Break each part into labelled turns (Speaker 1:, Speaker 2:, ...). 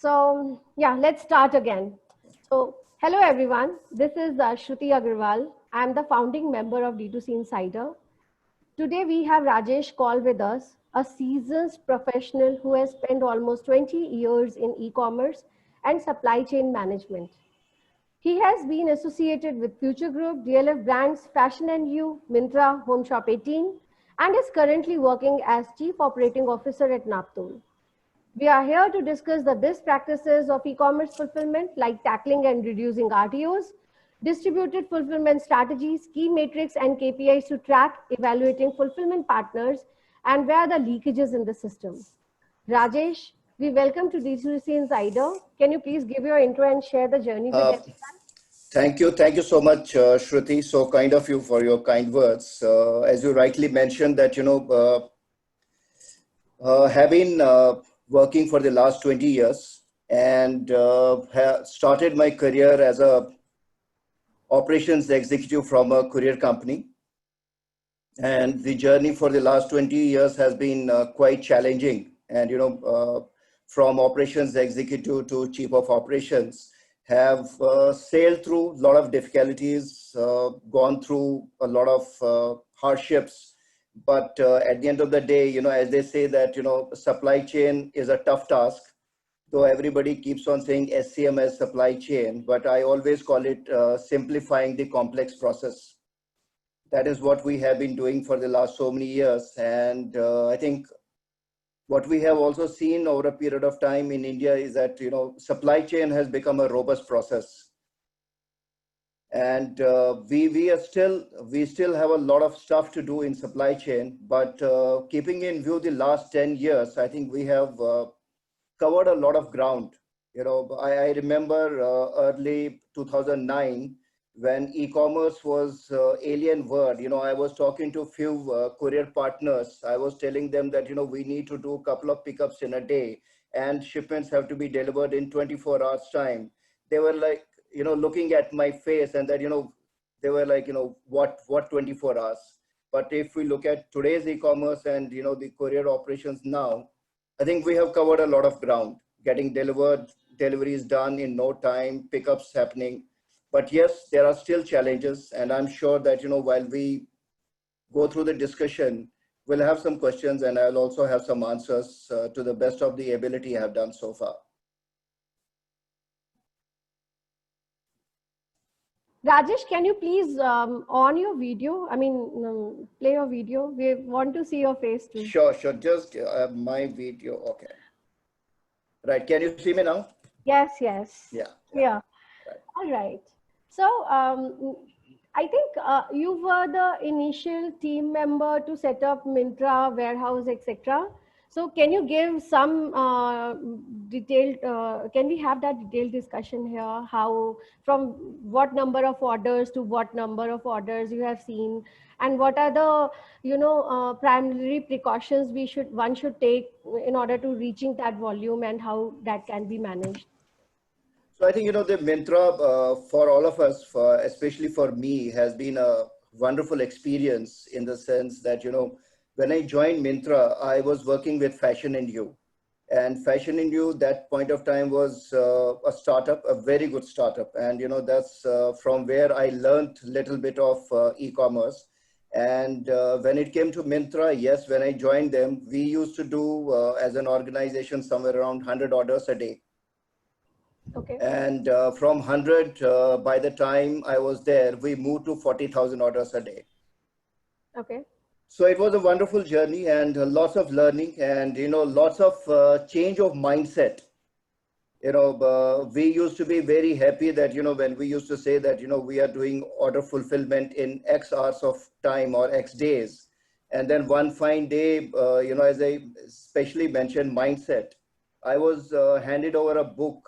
Speaker 1: So yeah, let's start again. So hello everyone, this is Shruti Agarwal. I'm the founding member of D2C Insider. Today we have Rajesh Kaul with us, a seasoned professional who has spent almost 20 years in e-commerce and supply chain management. He has been associated with Future Group, DLF Brands, Fashion and You, Myntra, Home Shop 18, and is currently working as Chief Operating Officer at Naptool. We are here to discuss the best practices of e-commerce fulfillment, like tackling and reducing RTOs, distributed fulfillment strategies, key metrics and KPIs to track evaluating fulfillment partners, and where are the leakages in the system. Rajesh, we welcome to D2C Insider. Can you please give your intro and share the journey with
Speaker 2: Uh,
Speaker 1: everyone?
Speaker 2: Thank you so much, Shruti. So kind of you for your kind words. As you rightly mentioned, that have been working for the last 20 years and started my career as a operations executive from a courier company. And the journey for the last 20 years has been quite challenging. And from operations executive to chief of operations, have sailed through a lot of difficulties, gone through a lot of hardships. But at the end of the day, as they say that, supply chain is a tough task, though everybody keeps on saying SCM as supply chain, but I always call it simplifying the complex process. That is what we have been doing for the last so many years. And I think what we have also seen over a period of time in India is that, supply chain has become a robust process. And we still have a lot of stuff to do in supply chain, but keeping in view the last 10 years, I think we have covered a lot of ground. I remember early 2009 when e-commerce was alien word. I was talking to a few courier partners. I was telling them that, we need to do a couple of pickups in a day and shipments have to be delivered in 24 hours time. They were like, looking at my face and that, they were like, what 24 hours? But if we look at today's e-commerce and, the courier operations now, I think we have covered a lot of ground, getting deliveries done in no time, pickups happening. But yes, there are still challenges. And I'm sure that, while we go through the discussion, we'll have some questions and I'll also have some answers to the best of the ability I have done so far.
Speaker 1: Rajesh, can you please on your video? Play your video. We want to see your face too.
Speaker 2: Sure. Just my video. Okay. Right. Can you see me now?
Speaker 1: Yes.
Speaker 2: Yeah.
Speaker 1: Yeah.
Speaker 2: Right.
Speaker 1: All right. So I think you were the initial team member to set up Myntra warehouse, etc. So can you give some detailed? Can we have that detailed discussion here? How from what number of orders to what number of orders you have seen, and what are the primary precautions one should take in order to reaching that volume, and how that can be managed?
Speaker 2: So I think, the Myntra for all of us, especially for me, has been a wonderful experience in the sense that, when I joined Myntra, I was working with Fashion and You. And Fashion and You, that point of time was a startup, a very good startup. And, that's from where I learned a little bit of e-commerce. And when it came to Myntra, yes, when I joined them, we used to do as an organization somewhere around 100 orders a day.
Speaker 1: Okay.
Speaker 2: And from 100, by the time I was there, we moved to 40,000 orders a day.
Speaker 1: Okay.
Speaker 2: So it was a wonderful journey and lots of learning and, lots of change of mindset. We used to be very happy that, when we used to say that, we are doing order fulfillment in X hours of time or X days. And then one fine day, as I especially mentioned mindset, I was handed over a book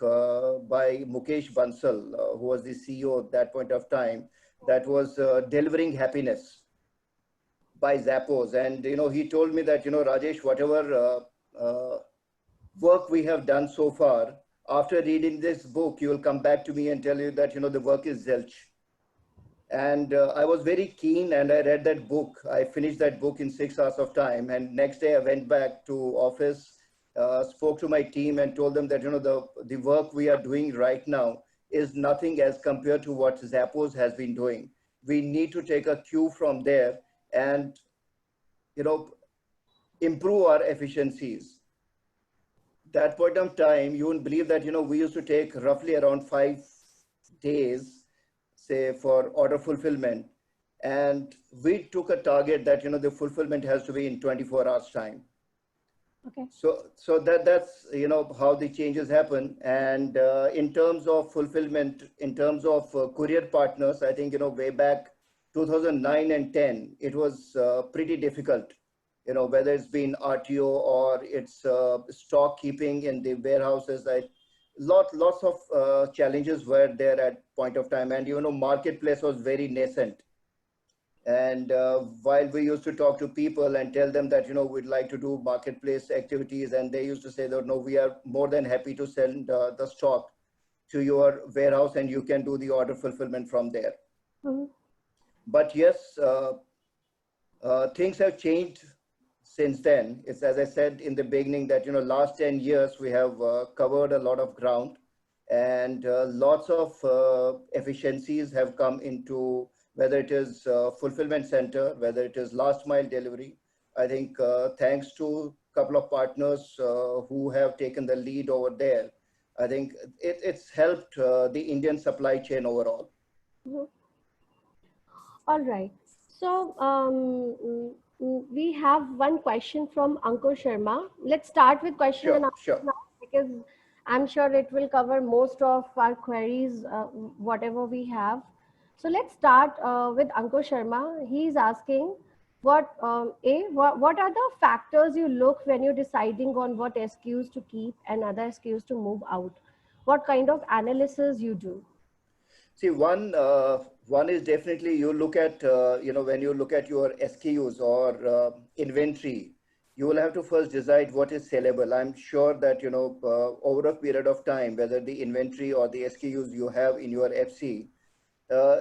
Speaker 2: by Mukesh Bansal, who was the CEO at that point of time, that was Delivering Happiness by Zappos. And, he told me that, Rajesh, whatever work we have done so far, after reading this book, you will come back to me and tell you that, the work is zilch. And I was very keen and I read that book. I finished that book in 6 hours of time. And next day I went back to office spoke to my team and told them that, the work we are doing right now is nothing as compared to what Zappos has been doing. We need to take a cue from there and, you know, improve our efficiencies. That point of time, you wouldn't believe that, we used to take roughly around 5 days, say, for order fulfillment. And we took a target that, the fulfillment has to be in 24 hours time.
Speaker 1: Okay.
Speaker 2: So that's, how the changes happen. And in terms of fulfillment, in terms of courier partners, I think, way back 2009 and 10, it was pretty difficult, whether it's been RTO or it's stock keeping in the warehouses. Lots of challenges were there at point of time. And, marketplace was very nascent. And while we used to talk to people and tell them that, we'd like to do marketplace activities, and they used to say that, no, we are more than happy to send the stock to your warehouse and you can do the order fulfillment from there.
Speaker 1: Mm-hmm.
Speaker 2: But yes, things have changed since then. It's, as I said in the beginning, that, last 10 years, we have covered a lot of ground, and lots of efficiencies have come into, whether it is fulfillment center, whether it is last mile delivery. I think thanks to a couple of partners who have taken the lead over there, I think it's helped the Indian supply chain overall.
Speaker 1: Mm-hmm. All right. So we have one question from Ankur Sharma. Let's start with question and answer now, because I'm sure it will cover most of our queries, whatever we have. So let's start with Ankur Sharma. He's asking, what are the factors you look when you're deciding on what SKUs to keep and other SKUs to move out? What kind of analysis you do?
Speaker 2: See, one is definitely you look at, when you look at your SKUs or inventory, you will have to first decide what is sellable. I'm sure that, over a period of time, whether the inventory or the SKUs you have in your FC,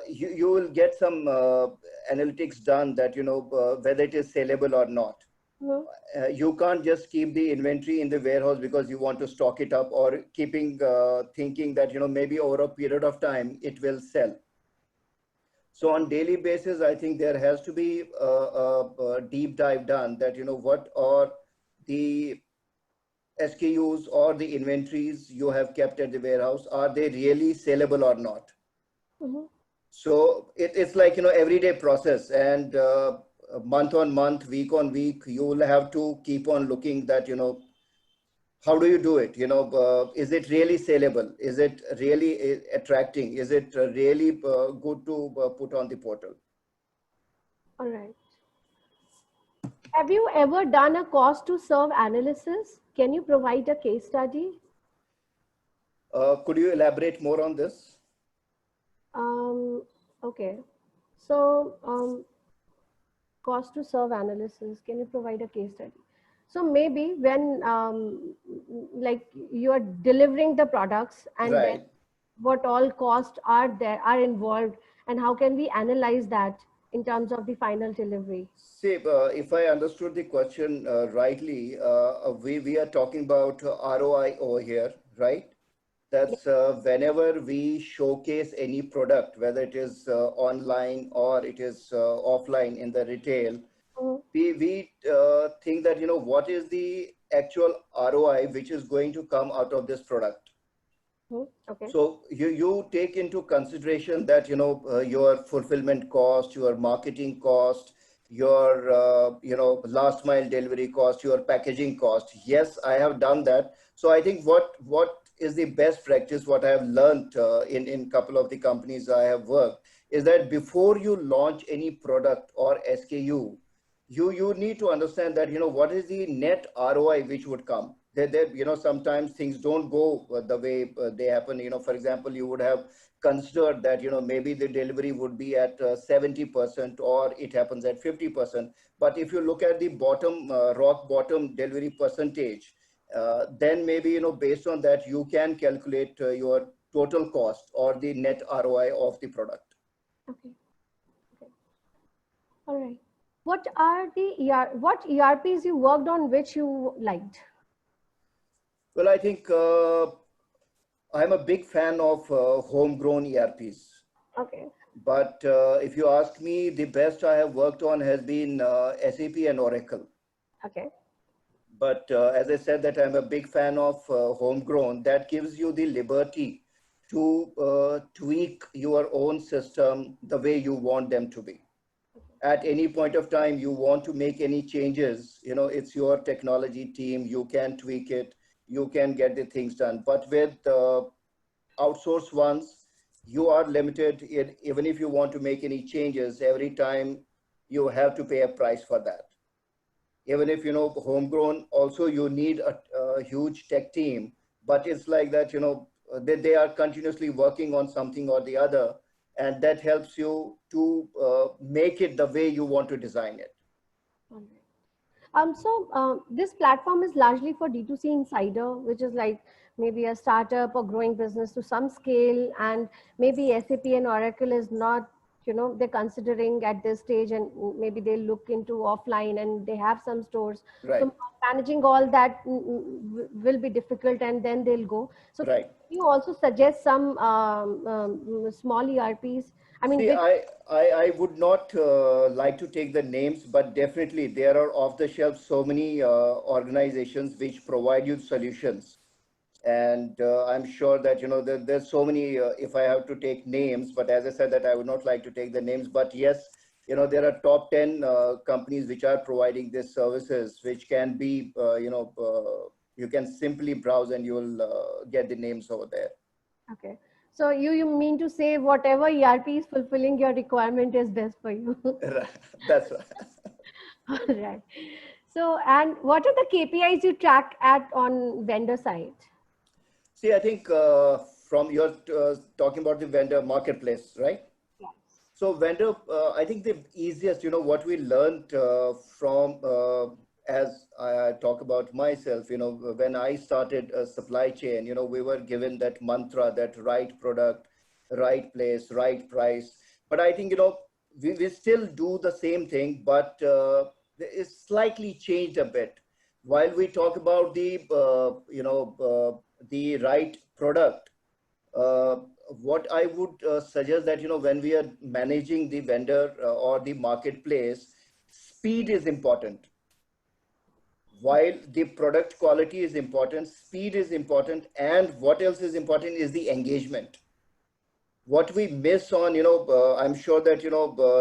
Speaker 2: you will get some analytics done that, whether it is sellable or not. You can't just keep the inventory in the warehouse because you want to stock it up, or keeping thinking that, maybe over a period of time it will sell. So on daily basis, I think there has to be a deep dive done that, what are the SKUs or the inventories you have kept at the warehouse, are they really sellable or not?
Speaker 1: Mm-hmm.
Speaker 2: So it's like, everyday process, and month on month, week on week, you will have to keep on looking that, how do you do it? Is it really sellable? Is it really attracting? Is it really good to put on the portal?
Speaker 1: All right. Have you ever done a cost to serve analysis? Can you provide a case study?
Speaker 2: Could you elaborate more on this?
Speaker 1: Okay. So cost to serve analysis, can you provide a case study? So maybe when like you are delivering the products, and
Speaker 2: right,
Speaker 1: then what all costs are involved, and how can we analyze that in terms of the final delivery?
Speaker 2: See, if I understood the question rightly, we are talking about ROI over here, right? That's whenever we showcase any product, whether it is online or it is offline in the retail, we think that, what is the actual ROI which is going to come out of this product.
Speaker 1: Okay.
Speaker 2: So you take into consideration that, your fulfillment cost, your marketing cost, your, last mile delivery cost, your packaging cost. Yes, I have done that. So I think what is the best practice, what I have learned in couple of the companies I have worked, is that before you launch any product or SKU, you need to understand that, what is the net ROI which would come. That sometimes things don't go the way they happen. For example, you would have considered that, maybe the delivery would be at 70%, or it happens at 50%. But if you look at the bottom, rock bottom delivery percentage, then maybe, based on that, you can calculate your total cost or the net ROI of the product.
Speaker 1: Okay. All right. What are the what ERPs you worked on which you liked?
Speaker 2: Well, I think I'm a big fan of homegrown ERPs.
Speaker 1: Okay.
Speaker 2: But if you ask me, the best I have worked on has been SAP and Oracle.
Speaker 1: Okay.
Speaker 2: But as I said, that I'm a big fan of homegrown. That gives you the liberty to tweak your own system the way you want them to be. At any point of time, you want to make any changes, it's your technology team. You can tweak it. You can get the things done. But with outsourced ones, you are limited in, even if you want to make any changes, every time you have to pay a price for that. Even if, homegrown, also you need a huge tech team, but it's like that, they are continuously working on something or the other, and that helps you to make it the way you want to design it.
Speaker 1: All right. This platform is largely for D2C insider, which is like maybe a startup or growing business to some scale, and maybe SAP and Oracle is not, they're considering at this stage, and maybe they look into offline and they have some stores.
Speaker 2: Right,
Speaker 1: So managing all that will be difficult, and then they'll go. So
Speaker 2: right.
Speaker 1: you also suggest some small ERPs. I mean,
Speaker 2: See,
Speaker 1: which
Speaker 2: I would not like to take the names, but definitely there are off the shelf so many organizations which provide you solutions. And I'm sure that, there's so many, if I have to take names, but as I said that I would not like to take the names, but yes, there are top 10 companies which are providing these services, which can be, you can simply browse and you will get the names over there.
Speaker 1: okay. So you mean to say whatever ERP is fulfilling your requirement is best for you.
Speaker 2: That's right.
Speaker 1: All right. So, and what are the KPIs you track at on vendor side?
Speaker 2: See, I think from your talking about the vendor marketplace, right?
Speaker 1: Yes.
Speaker 2: So vendor, I think the easiest, what we learned from, as I talk about myself, when I started a supply chain, we were given that mantra, that right product, right place, right price. But I think, we still do the same thing, but it's slightly changed a bit. While we talk about the right product, uh, what I would suggest that, when we are managing the vendor or the marketplace, speed is important. While the product quality is important, speed is important, and what else is important is the engagement. What we miss on, I'm sure that,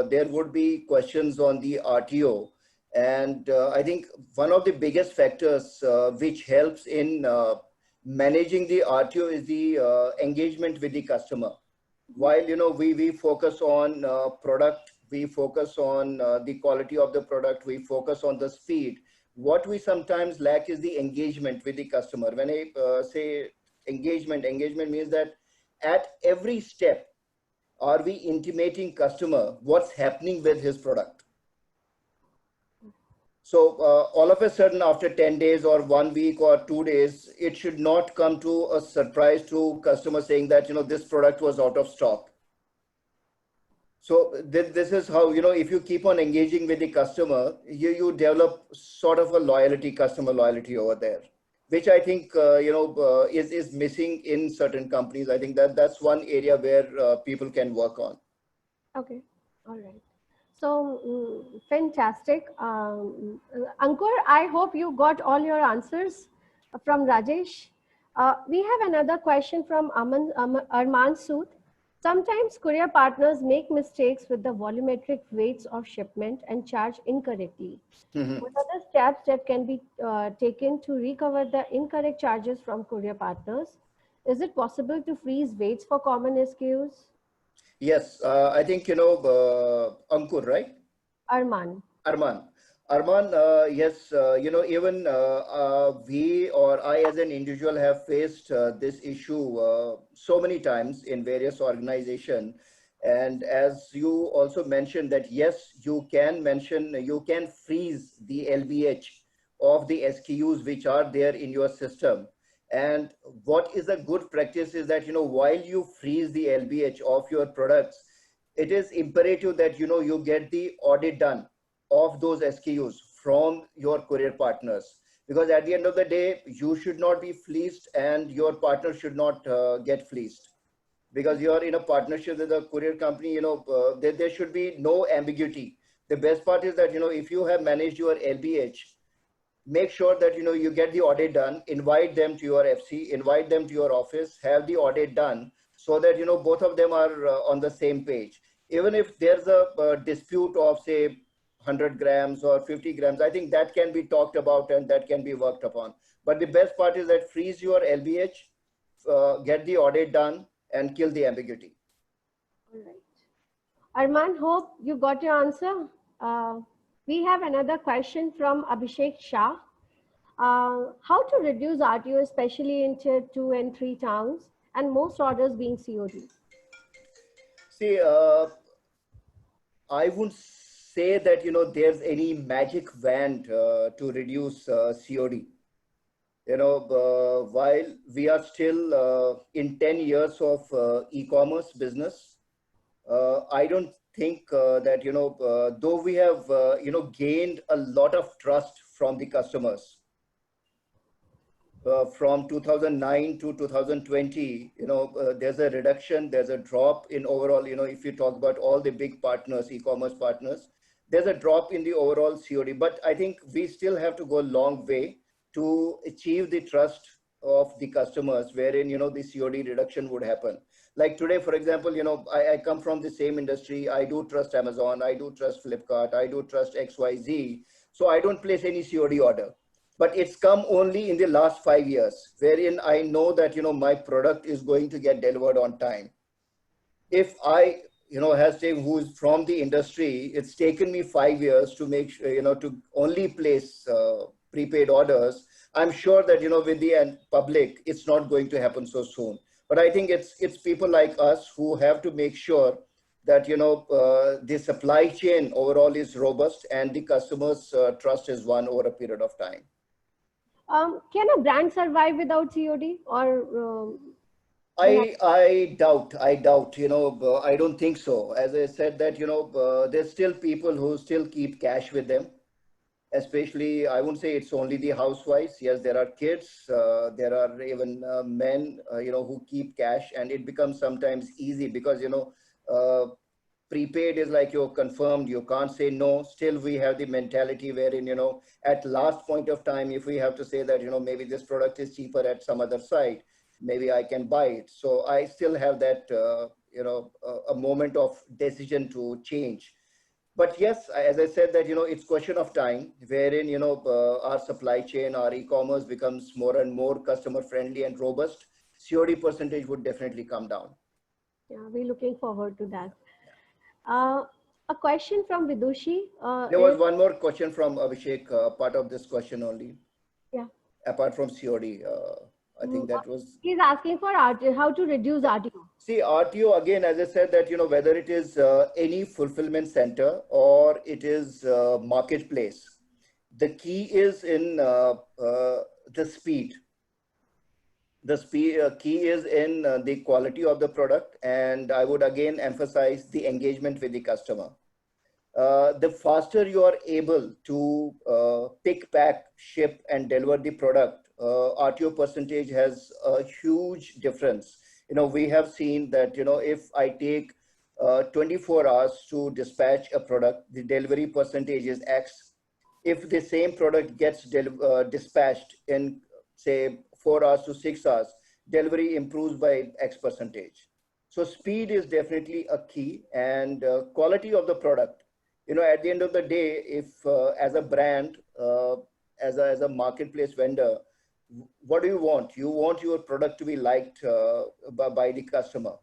Speaker 2: there would be questions on the RTO. And I think one of the biggest factors which helps in managing the RTO is the engagement with the customer. While, we focus on product, we focus on the quality of the product, we focus on the speed. What we sometimes lack is the engagement with the customer. When I say engagement means that at every step, are we intimating customer what's happening with his product? So all of a sudden, after 10 days or 1 week or 2 days, it should not come to a surprise to customer saying that, this product was out of stock. So this is how, if you keep on engaging with the customer, you develop sort of a customer loyalty over there, which I think, is missing in certain companies. I think that's one area where people can work on.
Speaker 1: Okay. All right. So fantastic. Ankur, I hope you got all your answers from Rajesh. We have another question from Arman Sood. Sometimes courier partners make mistakes with the volumetric weights of shipment and charge incorrectly.
Speaker 2: Mhm.
Speaker 1: What are the steps that can be taken to recover the incorrect charges from courier partners? Is it possible to freeze weights for common SKUs?
Speaker 2: Yes, I think, Ankur, right?
Speaker 1: Arman.
Speaker 2: Arman. Arman, yes, even we or I as an individual have faced this issue so many times in various organizations. And as you also mentioned that, yes, you can freeze the LBH of the SKUs which are there in your system. And what is a good practice is that, while you freeze the LBH of your products, it is imperative that, you get the audit done of those SKUs from your courier partners. because at the end of the day, you should not be fleeced and your partner should not get fleeced, because you're in a partnership with a courier company. There should be no ambiguity. The best part is that, if you have managed your LBH, make sure that, you get the audit done, invite them to your FC, invite them to your office, have the audit done, so that, both of them are on the same page. Even if there's a dispute of, say, 100 grams or 50 grams, I think that can be talked about and that can be worked upon. But the best part is that freeze your LBH, get the audit done, and kill the ambiguity.
Speaker 1: All right. Arman, hope you got your answer. We have another question from Abhishek Shah. How to reduce RTO, especially in tier 2 and 3 towns, and most orders being COD?
Speaker 2: See, I wouldn't say that, there's any magic wand to reduce COD. While we are still in 10 years of e-commerce business, I don't think that, though we have, gained a lot of trust from the customers, from 2009 to 2020, there's a reduction, there's a drop in overall, if you talk about all the big partners, e-commerce partners, there's a drop in the overall COD. But I think we still have to go a long way to achieve the trust of the customers, wherein, the COD reduction would happen. Like today, for example, I come from the same industry. I do trust Amazon, I do trust Flipkart, I do trust XYZ. So I don't place any COD order. But it's come only in the last 5 years, wherein I know that, my product is going to get delivered on time. If I, has taken, who's from the industry, it's taken me 5 years to make sure, to only place prepaid orders. I'm sure that, with the end public, it's not going to happen so soon. But I think it's people like us who have to make sure that, the supply chain overall is robust and the customers' trust is won over a period of time.
Speaker 1: Can a brand survive without COD, or?
Speaker 2: I doubt, I don't think so. As I said that, there's still people who still keep cash with them, especially, I wouldn't say it's only the housewives. Yes, there are kids, there are even men, who keep cash, and it becomes sometimes easy because, prepaid is like you're confirmed, you can't say no. Still, we have the mentality wherein, at last point of time, if we have to say that, maybe this product is cheaper at some other site, maybe I can buy it. So I still have that, a moment of decision to change. But yes, as I said that, it's question of time wherein, our supply chain, our e-commerce becomes more and more customer friendly and robust. COD percentage would definitely come down.
Speaker 1: Yeah, we're looking forward to that. A question from Vidushi.
Speaker 2: There was one more question from Abhishek, part of this question only.
Speaker 1: Yeah.
Speaker 2: Apart from COD, I think that was.
Speaker 1: He's asking for RTO, how to reduce RTO.
Speaker 2: See, RTO, again, as I said that, whether it is any fulfillment center or it is marketplace, the key is in the speed. The key is in the quality of the product, and I would again emphasize the engagement with the customer. The faster you are able to pick, pack, ship, and deliver the product, RTO percentage has a huge difference. We have seen that, if I take 24 hours to dispatch a product, the delivery percentage is X. If the same product gets dispatched in, say, 4 hours to 6 hours, delivery improves by X percentage. So speed is definitely a key, and quality of the product. At the end of the day, if as a brand, as a marketplace vendor, what do you want? You want your product to be liked by the customer.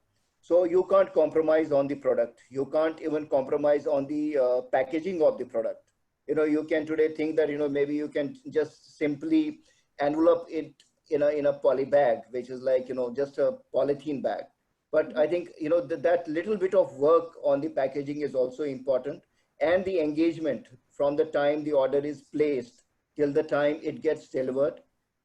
Speaker 2: So you can't compromise on the product. You can't even compromise on the packaging of the product. You can today think that, maybe you can just simply envelope it in a poly bag, which is like, just a polythene bag. But I think, that little bit of work on the packaging is also important, and the engagement from the time the order is placed till the time it gets delivered.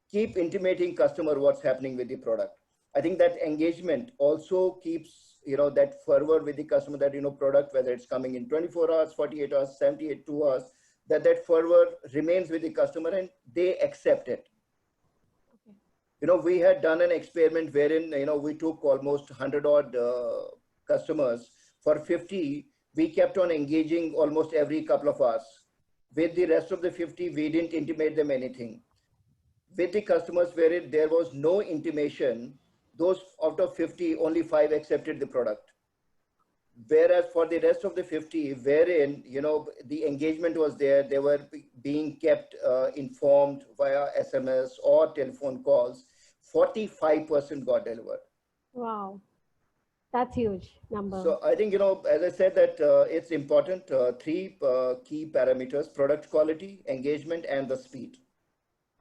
Speaker 2: Keep intimating customer what's happening with the product. I think that engagement also keeps, that fervor with the customer that, product, whether it's coming in 24 hours, 48 hours, 78 2 hours, that that fervor remains with the customer and they accept it.
Speaker 1: Okay.
Speaker 2: You know, we had done an experiment wherein, you know, we took almost 100 odd customers. For 50, we kept on engaging almost every couple of hours. With the rest of the 50, we didn't intimate them anything. With the customers wherein there was no intimation, those out of 50, only 5 accepted the product. Whereas for the rest of the 50, wherein, you know, the engagement was there, they were being kept informed via SMS or telephone calls, 45% got delivered.
Speaker 1: Wow. That's huge number.
Speaker 2: So I think, you know, as I said, that it's important, 3 key parameters: product quality, engagement, and the speed.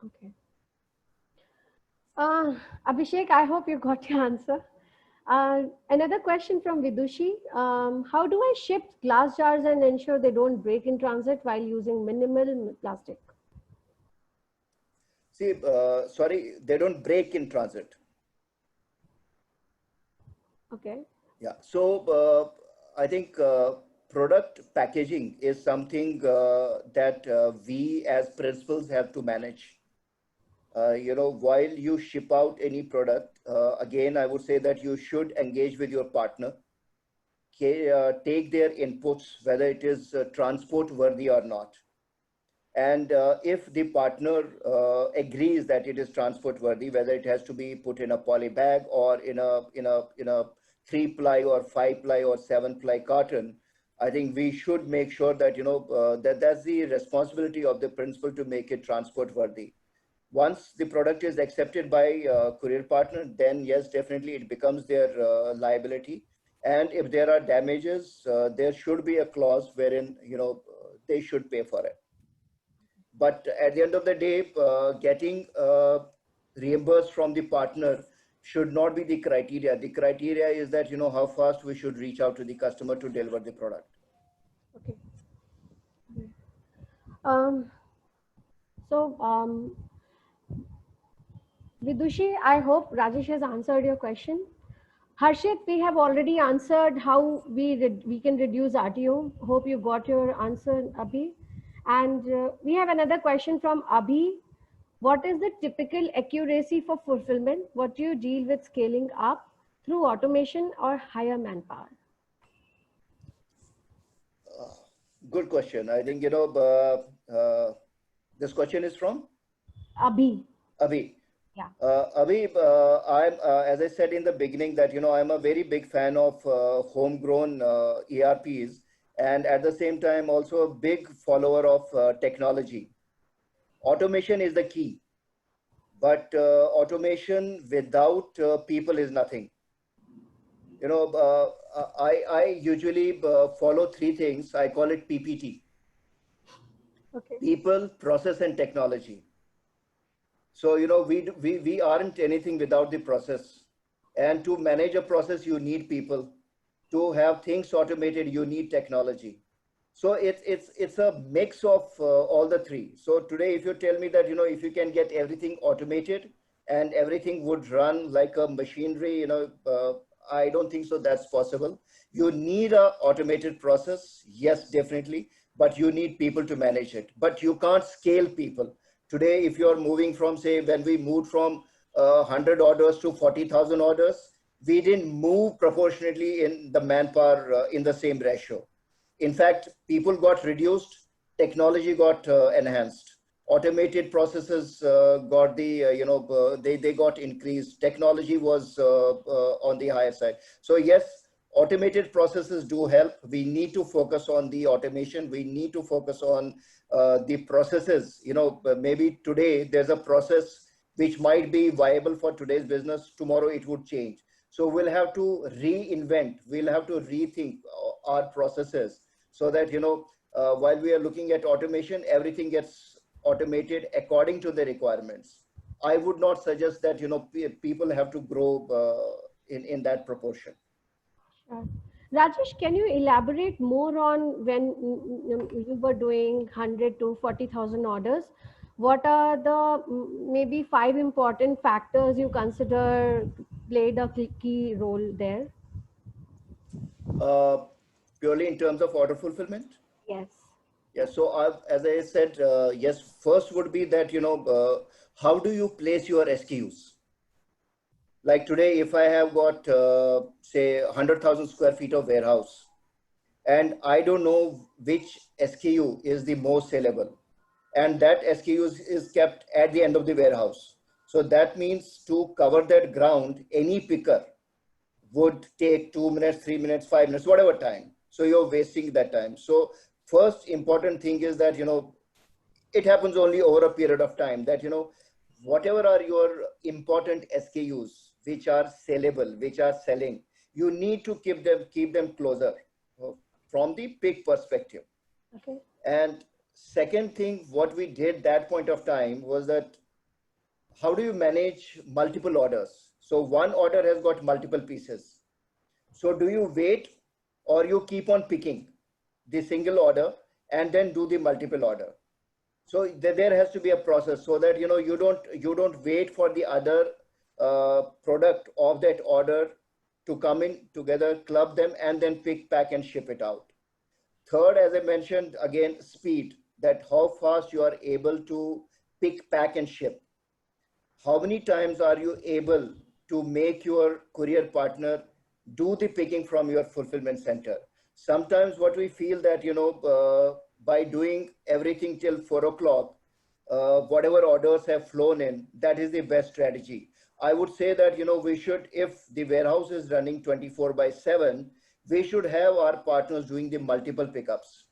Speaker 1: Okay. Abhishek, I hope you got your answer. Another question from Vidushi. How do I ship glass jars and ensure they don't break in transit while using minimal plastic?
Speaker 2: See, sorry, they don't break in transit.
Speaker 1: Okay.
Speaker 2: Yeah. So I think product packaging is something that we as principals have to manage. You know, while you ship out any product, again, I would say that you should engage with your partner, take their inputs, whether it is transport worthy or not. And if the partner agrees that it is transport worthy, whether it has to be put in a poly bag or in a 3-ply or 5-ply or 7-ply carton, I think we should make sure that, you know, that's the responsibility of the principal to make it transport worthy. Once the product is accepted by courier partner, then yes, definitely it becomes their liability. And if there are damages, there should be a clause wherein, you know, they should pay for it. But at the end of the day, getting reimbursed from the partner should not be the criteria. The criteria is that, you know, how fast we should reach out to the customer to deliver the product.
Speaker 1: Okay. Um, so, Vidushi, I hope Rajesh has answered your question. Harshit, we have already answered how we can reduce RTO. Hope you got your answer, Abhi. And we have another question from Abhi. What is the typical accuracy for fulfillment? What do you deal with scaling up through automation or higher manpower?
Speaker 2: Good question. I think, you know, this question is from
Speaker 1: Abhi.
Speaker 2: Abhi.
Speaker 1: Yeah.
Speaker 2: Abhi, I'm, as I said in the beginning, that, you know, I'm a very big fan of homegrown ERPs, and at the same time, also a big follower of technology. Automation is the key, but automation without people is nothing. You know, I usually follow 3 things. I call it PPT:
Speaker 1: Okay.
Speaker 2: people, process, and technology. So, you know, we aren't anything without the process. And to manage a process, you need people. To have things automated, you need technology. So it's a mix of all the 3. So today, if you tell me that, you know, if you can get everything automated and everything would run like a machinery, you know, I don't think so that's possible. You need a automated process, yes, definitely, but you need people to manage it. But you can't scale people. Today, if you're moving from, say, when we moved from 100 orders to 40,000 orders, we didn't move proportionately in the manpower in the same ratio. In fact, people got reduced, technology got enhanced, automated processes got the, they got increased, technology was on the higher side. So yes, automated processes do help. We need to focus on the automation. We need to focus on the processes. You know, maybe today there's a process which might be viable for today's business. Tomorrow it would change. So we'll have to reinvent, we'll have to rethink our processes so that, you know, while we are looking at automation, everything gets automated according to the requirements. I would not suggest that, you know, people have to grow in that proportion.
Speaker 1: Sure. Rajesh, can you elaborate more on when you were doing 100 to 40,000 orders? What are the maybe 5 important factors you consider played a key role there?
Speaker 2: Purely in terms of order fulfillment?
Speaker 1: Yes.
Speaker 2: Yeah, so as I said, yes, first would be that, how do you place your SKUs? Like today, if I have got, say, 100,000 square feet of warehouse, and I don't know which SKU is the most sellable, and that SKU is kept at the end of the warehouse. So that means to cover that ground, any picker would take 2 minutes, 3 minutes, 5 minutes, whatever time. So you're wasting that time. So first important thing is that, it happens only over a period of time that, whatever are your important SKUs, which are sellable, which are selling, you need to keep them closer uh, from the pick perspective.
Speaker 1: Okay.
Speaker 2: And second thing, what we did that point of time was that how do you manage multiple orders? So one order has got multiple pieces. So do you wait or you keep on picking the single order and then do the multiple order? So there has to be a process so that you don't wait for the other product of that order to come in together, club them, and then pick, pack, and ship it out. Third, as I mentioned, again, speed, that how fast you are able to pick, pack, and ship. How many times are you able to make your courier partner do the picking from your fulfillment center? Sometimes what we feel that, by doing everything till 4 o'clock, whatever orders have flown in, that is the best strategy. I would say that, we should, if the warehouse is running 24/7, we should have our partners doing the multiple pickups.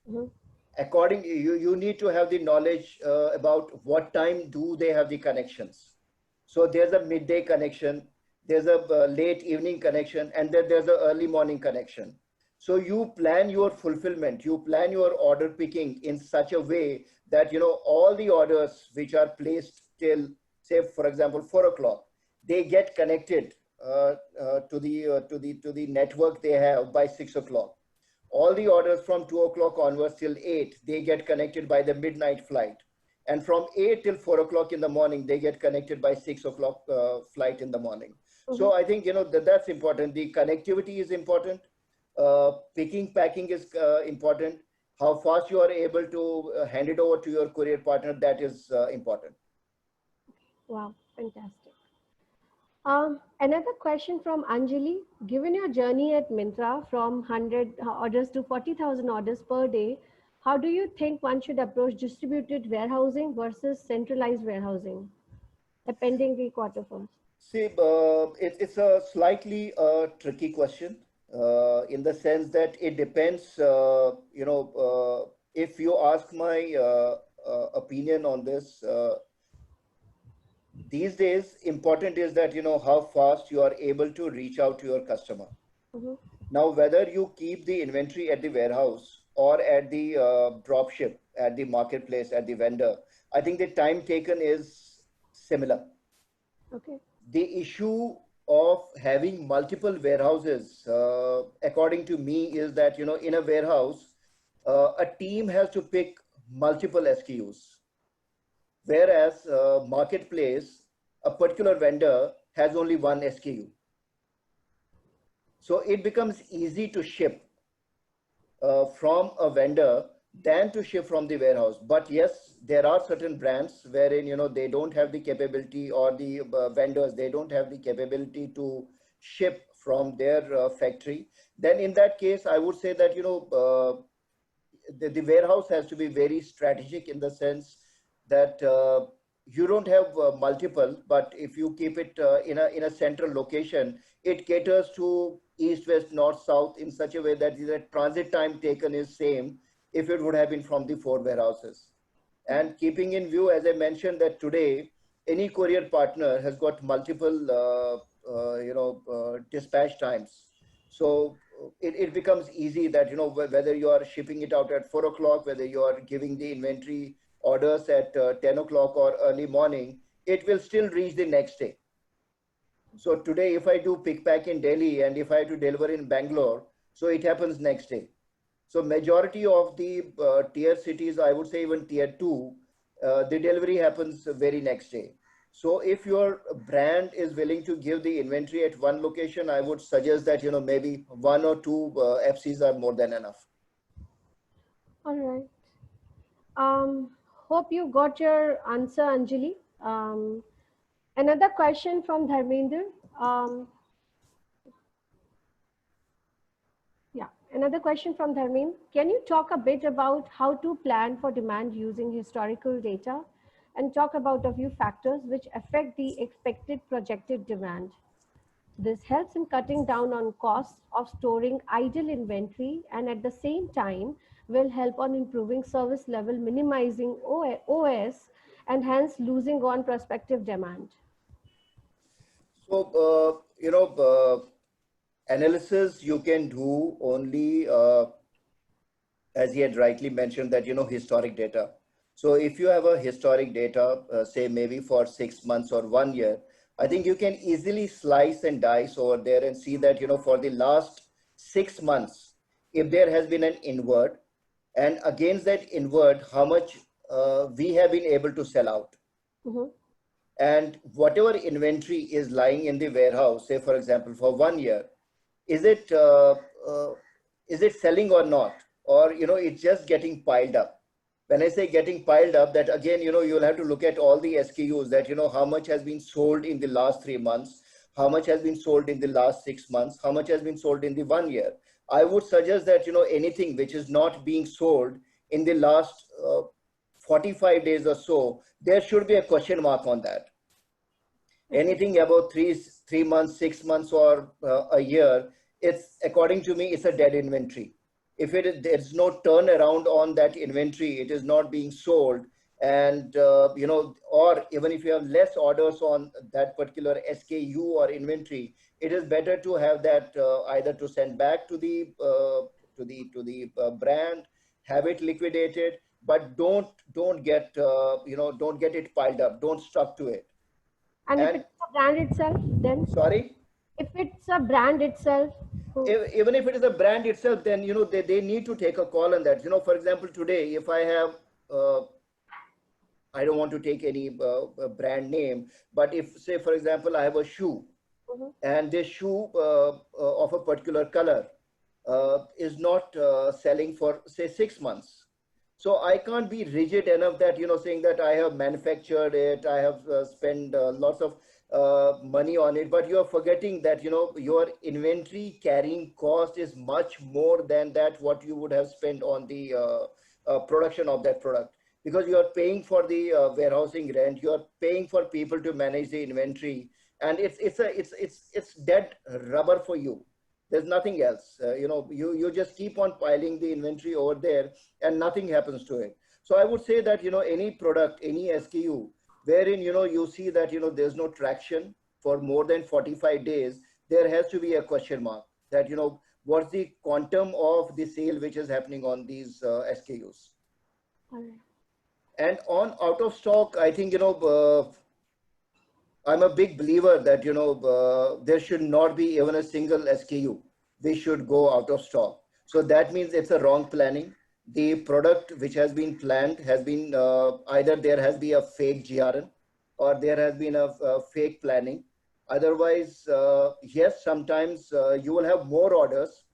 Speaker 1: Mhm.
Speaker 2: According, you need to have the knowledge about what time do they have the connections. So there's a midday connection, there's a late evening connection, and then there's a early morning connection. So you plan your fulfillment, you plan your order picking in such a way that, all the orders which are placed till, say, for example, 4 o'clock, they get connected to the network they have by 6 o'clock. All the orders from 2 o'clock onwards till 8, they get connected by the midnight flight. And from 8 till 4 o'clock in the morning, they get connected by 6 o'clock flight in the morning.
Speaker 1: Mhm.
Speaker 2: So I think, that's important. The connectivity is important. Picking, packing is important. How fast you are able to hand it over to your courier partner, that is important.
Speaker 1: Wow, fantastic. Another question from Anjali. Given your journey at Myntra from 100 orders to 40,000 orders per day, how do you think one should approach distributed warehousing versus centralized warehousing, appending the quarter first?
Speaker 2: See, it's a slightly tricky question in the sense that it depends, if you ask my opinion on this, these days, important is that, how fast you are able to reach out to your customer.
Speaker 1: Mhm.
Speaker 2: Now, whether you keep the inventory at the warehouse or at the drop ship, at the marketplace, at the vendor, I think the time taken is similar.
Speaker 1: Okay.
Speaker 2: The issue of having multiple warehouses, according to me, is that, in a warehouse, a team has to pick multiple SKUs, whereas marketplace, a particular vendor has only one SKU. So it becomes easy to ship from a vendor than to ship from the warehouse. But yes, there are certain brands wherein, they don't have the capability, or the vendors, they don't have the capability to ship from their factory. Then in that case, I would say that, the warehouse has to be very strategic in the sense that you don't have multiple, but if you keep it in a central location, it caters to east, west, north, south in such a way that the transit time taken is same if it would have been from the four warehouses. And keeping in view, as I mentioned, that today any courier partner has got multiple dispatch times. So it becomes easy that, whether you are shipping it out at 4 o'clock, whether you are giving the inventory orders at 10 o'clock or early morning, it will still reach the next day. So today, if I do pick pack in Delhi and if I have to deliver in Bangalore, so it happens next day. So majority of the tier cities, I would say even tier two, the delivery happens very next day. So if your brand is willing to give the inventory at one location, I would suggest that, maybe one or two FCs are more than enough.
Speaker 1: All right. Hope you got your answer, Anjali. Another question from Dharmender. Um, yeah, another question from Dharmender. Can you talk a bit about how to plan for demand using historical data and talk about a few factors which affect the expected projected demand? This helps in cutting down on costs of storing idle inventory and at the same time will help on improving service level, minimizing OS, and hence losing on prospective demand.
Speaker 2: So, analysis you can do only, as he had rightly mentioned, that, historic data. So if you have a historic data, say maybe for 6 months or 1 year, I think you can easily slice and dice over there and see that, for the last 6 months, if there has been an inward, and against that inward, how much we have been able to sell out.
Speaker 1: Mhm.
Speaker 2: And whatever inventory is lying in the warehouse, say for example, for 1 year, is it uh, is it selling or not, or it's just getting piled up. When I say getting piled up, that again, you'll have to look at all the SKUs, that how much has been sold in the last 3 months, how much has been sold in the last 6 months, how much has been sold in the 1 year. I would suggest that anything which is not being sold in the last 45 days or so, there should be a question mark on that. Anything about 3 months, 6 months, or a year, it's, according to me, it's a dead inventory. If there's no turnaround on that inventory, it is not being sold. And or even if you have less orders on that particular SKU or inventory, it is better to have that either to send back to the brand, have it liquidated, but don't get don't get it piled up, don't stuck to it.
Speaker 1: And if
Speaker 2: And
Speaker 1: it's a brand itself, then
Speaker 2: sorry,
Speaker 1: if it's a brand itself,
Speaker 2: even if it is a brand itself, then they need to take a call on that. For example, today, if I have I don't want to take any brand name, but if, say for example, I have a shoe,
Speaker 1: Mhm.
Speaker 2: and this shoe of a particular color is not selling for say 6 months, so I can't be rigid enough that saying that I have manufactured it, I have spent lots of money on it, but you are forgetting that your inventory carrying cost is much more than that what you would have spent on the production of that product, because you are paying for the warehousing rent, you are paying for people to manage the inventory, and it's dead rubber for you. There's nothing else. You just keep on piling the inventory over there, and nothing happens to it. So I would say that any product, any SKU, wherein you see that there's no traction for more than 45 days, there has to be a question mark, that what's the quantum of the sale which is happening on these SKUs.
Speaker 1: All right.
Speaker 2: And on out of stock, I think I'm a big believer that there should not be even a single SKU. They should go out of stock. So that means it's a wrong planning. The product which has been planned has been either there has been a fake GRN, or there has been a fake planning. Otherwise, yes, sometimes you will have more orders.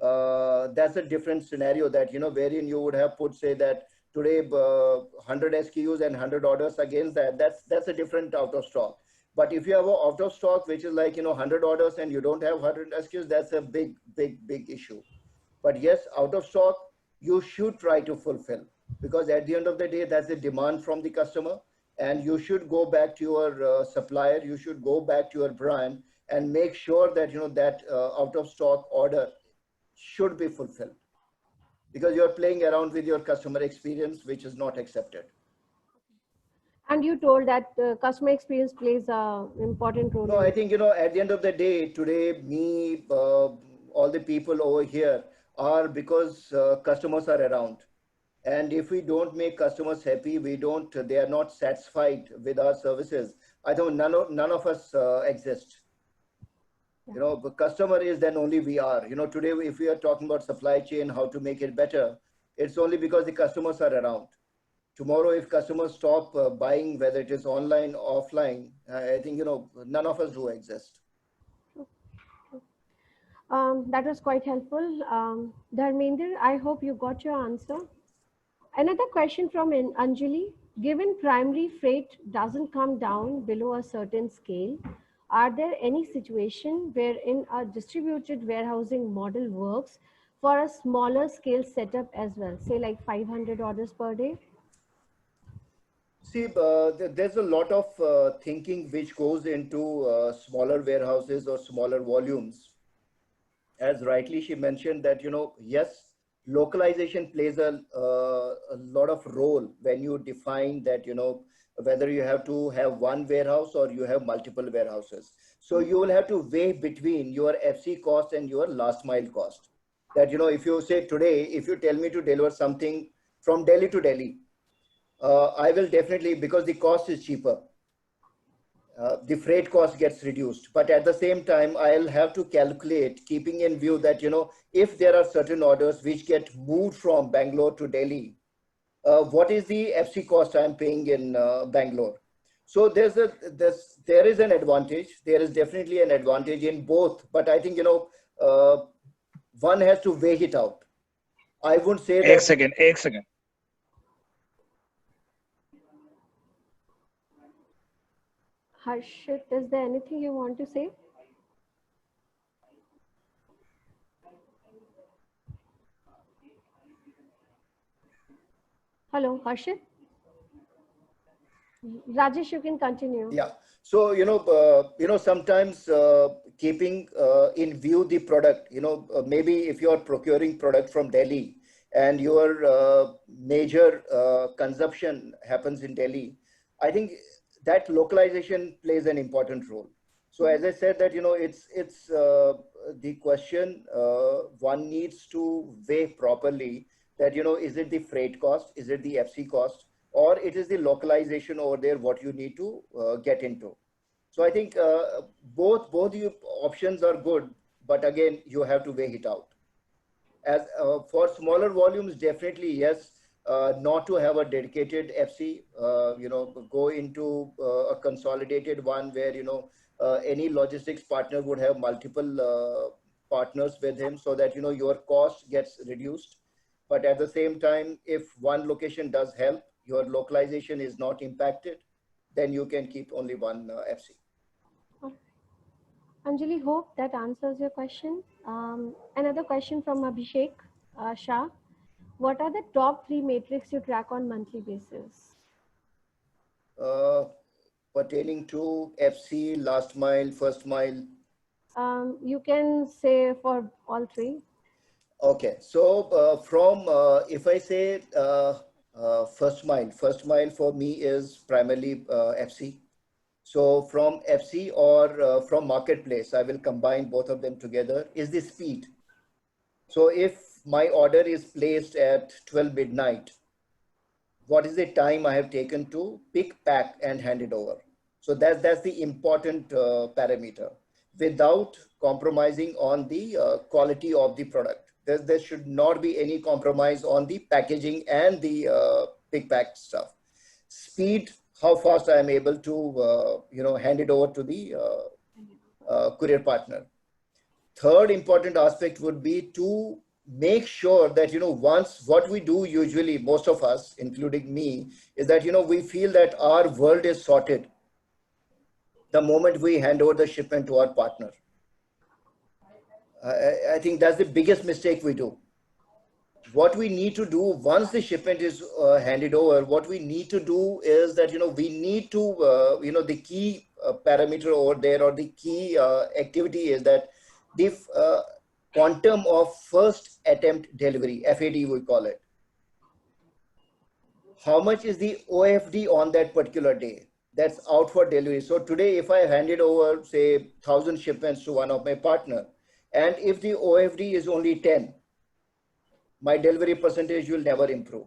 Speaker 2: That's a different scenario, that wherein you would have put, say that today 100 SKUs and 100 orders against that. That's a different out of stock. But if you have a out of stock which is like 100 orders and you don't have 100 SKUs, that's a big issue. But yes, out of stock you should try to fulfill, because at the end of the day, that's the demand from the customer, and you should go back to your supplier, you should go back to your brand and make sure that that out of stock order should be fulfilled, because you're playing around with your customer experience, which is not accepted.
Speaker 1: And you told that customer experience plays a important role
Speaker 2: No, I
Speaker 1: in.
Speaker 2: think, at the end of the day, today, me, all the people over here are because customers are around. And if we don't make customers happy, they are not satisfied with our services, I think none of us exist.
Speaker 1: Yeah.
Speaker 2: The customer is, then only we are. Today, if we are talking about supply chain, how to make it better, it's only because the customers are around. Tomorrow, if customers stop buying, whether it is online, offline, I think, none of us do exist.
Speaker 1: That was quite helpful. Dharmender, I hope you got your answer. Another question from Anjali. Given primary freight doesn't come down below a certain scale, are there any situation wherein a distributed warehousing model works for a smaller scale setup as well, say like 500 orders per day?
Speaker 2: See, there's a lot of thinking which goes into smaller warehouses or smaller volumes. As rightly she mentioned that, yes, localization plays a lot of role when you define that, whether you have to have one warehouse or you have multiple warehouses. So you will have to weigh between your FC cost and your last mile cost. That, if you say today, if you tell me to deliver something from Delhi to Delhi, I will definitely, because the cost is cheaper, the freight cost gets reduced. But at the same time, I'll have to calculate, keeping in view that, if there are certain orders which get moved from Bangalore to Delhi, what is the FC cost I'm paying in Bangalore? So there is an advantage. There is definitely an advantage in both. But I think, one has to weigh it out. I wouldn't say
Speaker 3: एक
Speaker 2: that.
Speaker 3: Second एक second
Speaker 1: Harshit, is there anything you want to say? Hello, Harshit? Rajesh, you can continue.
Speaker 2: Yeah. So, sometimes keeping in view the product, maybe if you're procuring product from Delhi and your major consumption happens in Delhi, I think that localization plays an important role. So as I said that, it's the question one needs to weigh properly that, is it the freight cost? Is it the FC cost? Or it is the localization over there what you need to get into. So I think both the options are good, but again, you have to weigh it out. As for smaller volumes, definitely yes, not to have a dedicated FC, go into a consolidated one where, any logistics partner would have multiple partners with him so that, your cost gets reduced. But at the same time, if one location does help, your localization is not impacted, then you can keep only one FC.
Speaker 1: Anjali, hope that answers your question. Another question from Abhishek Shah. What are the top 3 metrics you track on monthly basis?
Speaker 2: Pertaining to FC, last mile, first mile?
Speaker 1: You can say for all 3.
Speaker 2: Okay, so if I say first mile for me is primarily FC. So from FC or from marketplace, I will combine both of them together, is the speed. So if my order is placed at 12 midnight, what is the time I have taken to pick, pack, and hand it over? So that's the important parameter, without compromising on the quality of the product. There should not be any compromise on the packaging and the pick, pack stuff. Speed, how fast I am able to hand it over to the courier partner. Third important aspect would be to make sure that, once what we do usually, most of us, including me, is that, we feel that our world is sorted the moment we hand over the shipment to our partner. I think that's the biggest mistake we do. What we need to do once the shipment is handed over, what we need to do is that, we need to, the key parameter over there, or the key activity is that the quantum of first attempt delivery, FAD we call it. How much is the OFD on that particular day that's out for delivery? So today, if I handed over, say, 1,000 shipments to one of my partner, and if the OFD is only 10, my delivery percentage will never improve.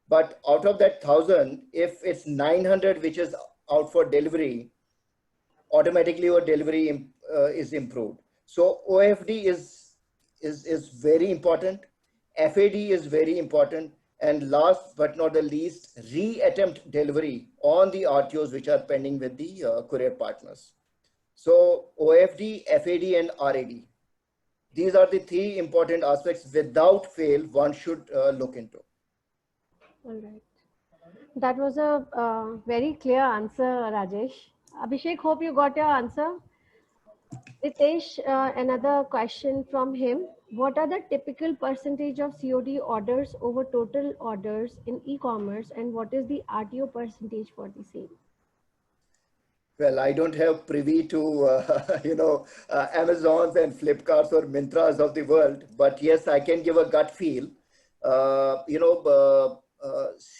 Speaker 2: But out of that 1,000, if it's 900 which is out for delivery, automatically your delivery is improved. So OFD is very important. FAD is very important. And last but not the least, re-attempt delivery on the RTOs which are pending with the courier partners. So OFD, FAD, and RAD. These are the 3 important aspects without fail one should look into.
Speaker 1: All right. That was a very clear answer, Rajesh. Abhishek, hope you got your answer. Ritesh, another question from him. What are the typical percentage of COD orders over total orders in e-commerce, and what is the RTO percentage for the same?
Speaker 2: Well, I don't have privy to, Amazons and Flipkarts or Mintras of the world, but yes, I can give a gut feel.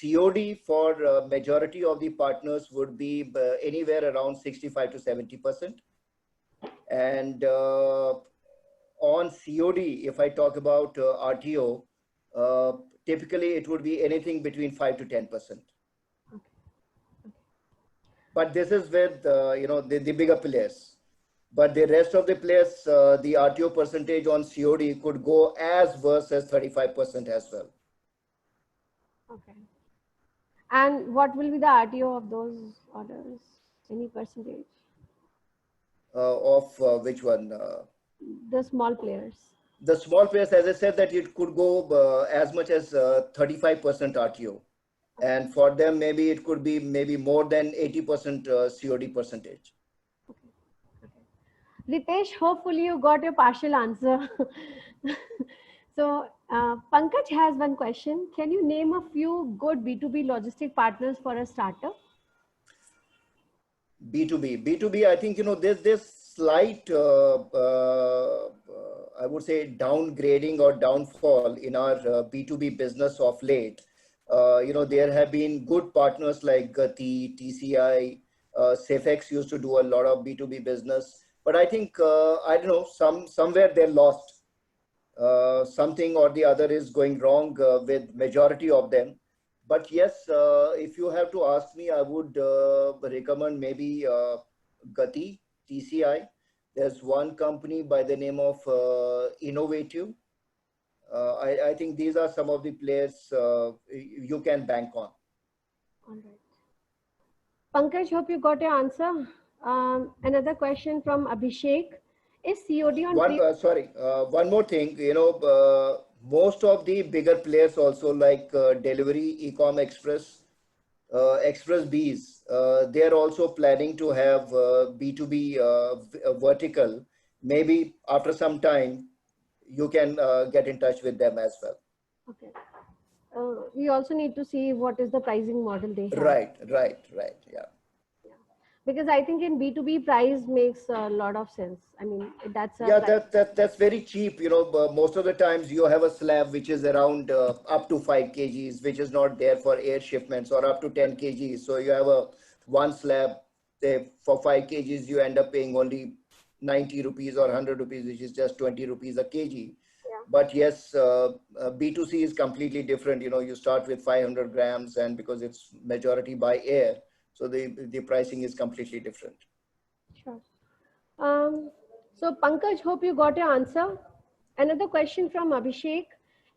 Speaker 2: COD for majority of the partners would be anywhere around 65 to 70%. And on COD, if I talk about RTO, uh, typically it would be anything between 5 to 10%. But this is with the bigger players. But the rest of the players, the RTO percentage on COD could go as worse as 35% as well.
Speaker 1: Okay. And what will be the RTO of those orders? Any percentage?
Speaker 2: Of which one?
Speaker 1: The small players.
Speaker 2: The small players, as I said, that it could go as much as 35% RTO. And for them, maybe it could be maybe more than 80% COD percentage.
Speaker 1: Ritesh, hopefully you got your partial answer. So, Pankaj has one question. Can you name a few good B2B logistic partners for a startup?
Speaker 2: B2B, I think, there's this slight, I would say, downgrading or downfall in our B2B business of late. There have been good partners like Gati, TCI, Safex used to do a lot of B2B business, but I think, I don't know, somewhere they're lost. Something or the other is going wrong with majority of them. But yes, if you have to ask me, I would recommend maybe Gati, TCI. There's one company by the name of Innovative. I think these are some of the players you can bank on.
Speaker 1: All right. Pankaj, hope you got your answer. Another question from Abhishek. Is COD on
Speaker 2: One more thing, most of the bigger players also like Delivery, Ecom Express, Express Bees, they're also planning to have B2B vertical. Maybe after some time, you can get in touch with them as well.
Speaker 1: Okay. We also need to see what is the pricing model they have.
Speaker 2: Right, yeah.
Speaker 1: Because I think in B2B price makes a lot of sense. I mean, that's
Speaker 2: that's very cheap. Most of the times you have a slab which is around up to 5 kgs, which is not there for air shipments, or up to 10 kgs. So you have one slab, say for 5 kgs, you end up paying only 90 rupees or 100 rupees, which is just 20 rupees a kg.
Speaker 1: Yeah.
Speaker 2: But yes, B2C is completely different. You start with 500 grams, and because it's majority by air, so the pricing is completely different.
Speaker 1: Sure. So Pankaj, hope you got your answer. Another question from Abhishek.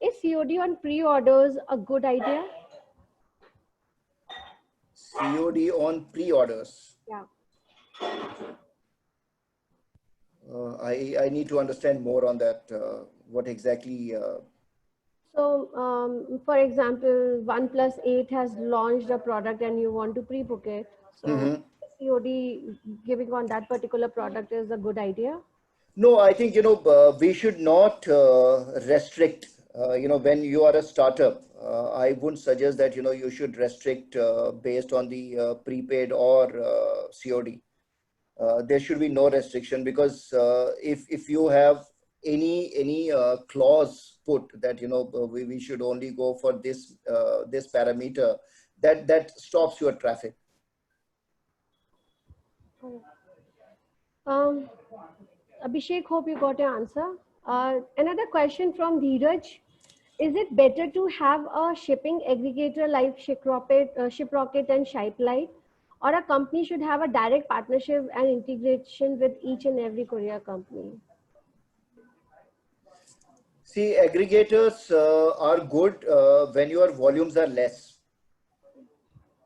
Speaker 1: Is COD on pre-orders a good idea?
Speaker 2: COD on pre-orders?
Speaker 1: Yeah.
Speaker 2: I need to understand more on that. What exactly?
Speaker 1: So, for example, OnePlus 8 has launched a product and you want to pre-book it. So, COD giving on that particular product is a good idea?
Speaker 2: No, I think, we should not restrict, when you are a startup, I wouldn't suggest that, you should restrict based on the prepaid or COD. There should be no restriction, because if you have any clause put that we should only go for this this parameter, that stops your traffic.
Speaker 1: Abhishek, hope you got your answer. Another question from Dheeraj. Is it better to have a shipping aggregator like Shiprocket and Shipelite, or a company should have a direct partnership and integration with each and every courier company?
Speaker 2: See, aggregators are good when your volumes are less.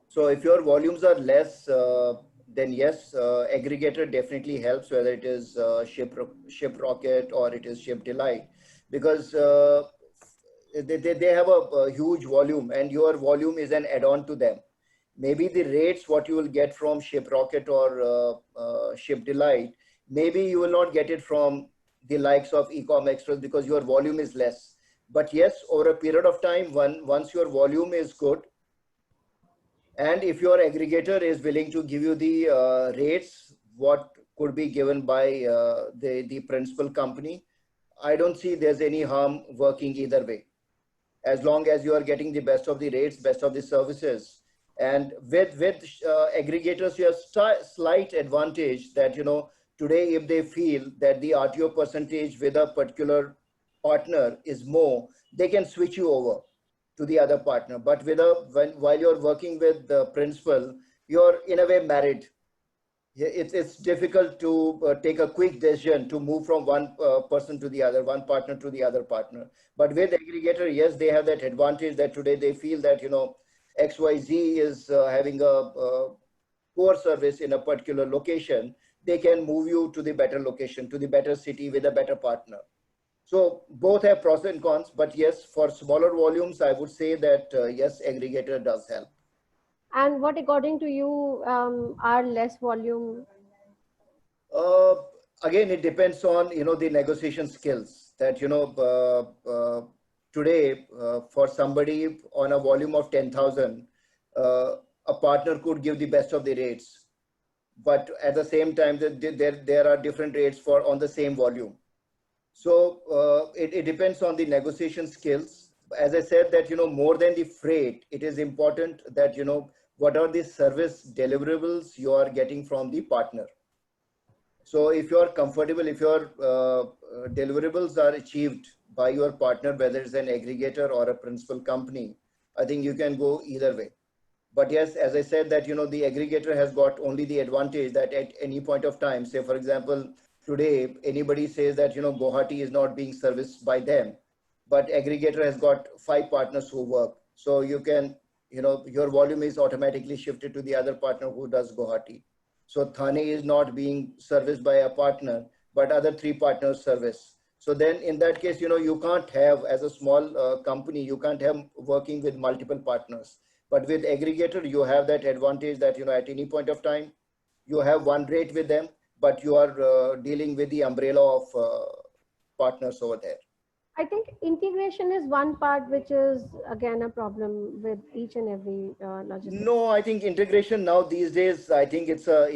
Speaker 2: So if your volumes are less, then yes, aggregator definitely helps, whether it is Shiprocket or it is Shipdelight, because they have a huge volume, and your volume is an add-on to them. Maybe the rates what you will get from ShipRocket or ShipDelight, maybe you will not get it from the likes of Ecom Express because your volume is less. But yes, over a period of time, once your volume is good, and if your aggregator is willing to give you the rates what could be given by the principal company, I don't see there's any harm working either way, as long as you are getting the best of the rates, best of the services. And with aggregators, you have slight advantage that, today if they feel that the RTO percentage with a particular partner is more, they can switch you over to the other partner. But while you're working with the principal, you're in a way married. It's difficult to take a quick decision to move from one person to the other, one partner to the other partner. But with aggregator, yes, they have that advantage that today they feel that, XYZ is having a poor service in a particular location. They can move you to the better location, to the better city with a better partner. So both have pros and cons, but yes, for smaller volumes, I would say that yes, aggregator does help.
Speaker 1: And what, according to you, are less volume?
Speaker 2: Again, it depends on the negotiation skills. That today for somebody on a volume of 10,000, a partner could give the best of the rates, but at the same time, there are different rates for on the same volume. So it depends on the negotiation skills. As I said that, more than the freight, it is important that, what are the service deliverables you are getting from the partner. So if you are comfortable, if your deliverables are achieved by your partner, whether it's an aggregator or a principal company, I think you can go either way. But yes, as I said that, the aggregator has got only the advantage that at any point of time, say, for example, today, anybody says that, Guwahati is not being serviced by them, but aggregator has got 5 partners who work. So you can, your volume is automatically shifted to the other partner who does Guwahati. So Thane is not being serviced by a partner, but other 3 partners service. So then in that case, you can't have, as a small company, you can't have working with multiple partners. But with aggregator, you have that advantage that, at any point of time, you have one rate with them, but you are dealing with the umbrella of partners over there.
Speaker 1: I think integration is one part which is again a problem with each and every logistics.
Speaker 2: No, I think integration now these days, I think it's a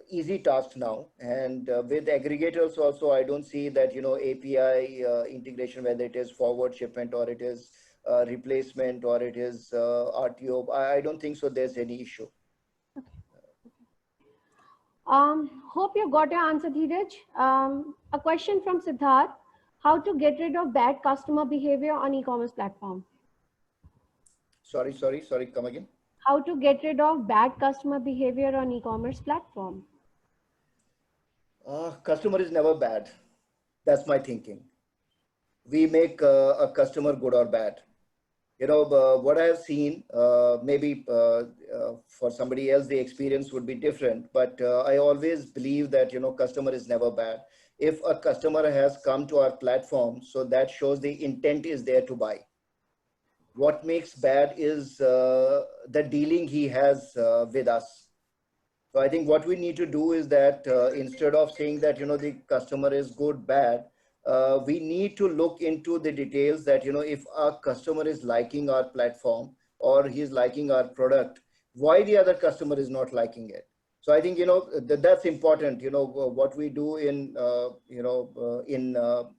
Speaker 2: easy task now. And with aggregators also, I don't see that, API integration, whether it is forward shipment or it is replacement or it is RTO. I don't think so there's any issue.
Speaker 1: Hope you got your answer, Dheeraj. A question from Siddharth. How to get rid of bad customer behavior on e-commerce platform?
Speaker 2: Sorry, come again.
Speaker 1: How to get rid of bad customer behavior on e-commerce platform?
Speaker 2: Customer is never bad. That's my thinking. We make a customer good or bad. What I have seen, maybe for somebody else, the experience would be different, but I always believe that, customer is never bad. If a customer has come to our platform, so that shows the intent is there to buy. What makes bad is the dealing he has with us. So I think what we need to do is that instead of saying that, the customer is good, bad, we need to look into the details that, if our customer is liking our platform or he's liking our product, why the other customer is not liking it. So I think, that's important, what we do in, in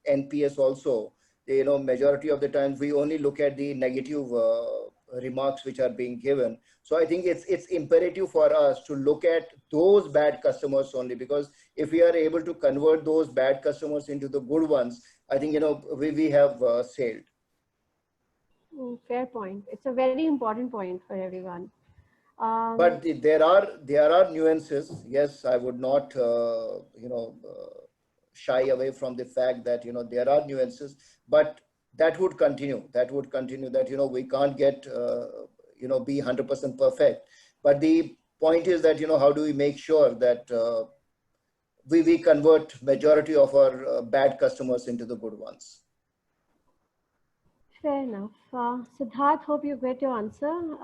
Speaker 2: NPS also, majority of the times we only look at the negative remarks which are being given. So I think it's imperative for us to look at those bad customers only, because if we are able to convert those bad customers into the good ones, I think, we have sailed.
Speaker 1: Fair point. It's a very important point for everyone.
Speaker 2: But there are nuances. Yes, I would not, shy away from the fact that, there are nuances, but that would continue. That, we can't get, be 100% perfect. But the point is that, how do we make sure that we convert majority of our bad customers into the good ones?
Speaker 1: Fair enough. Siddharth, hope you get your answer.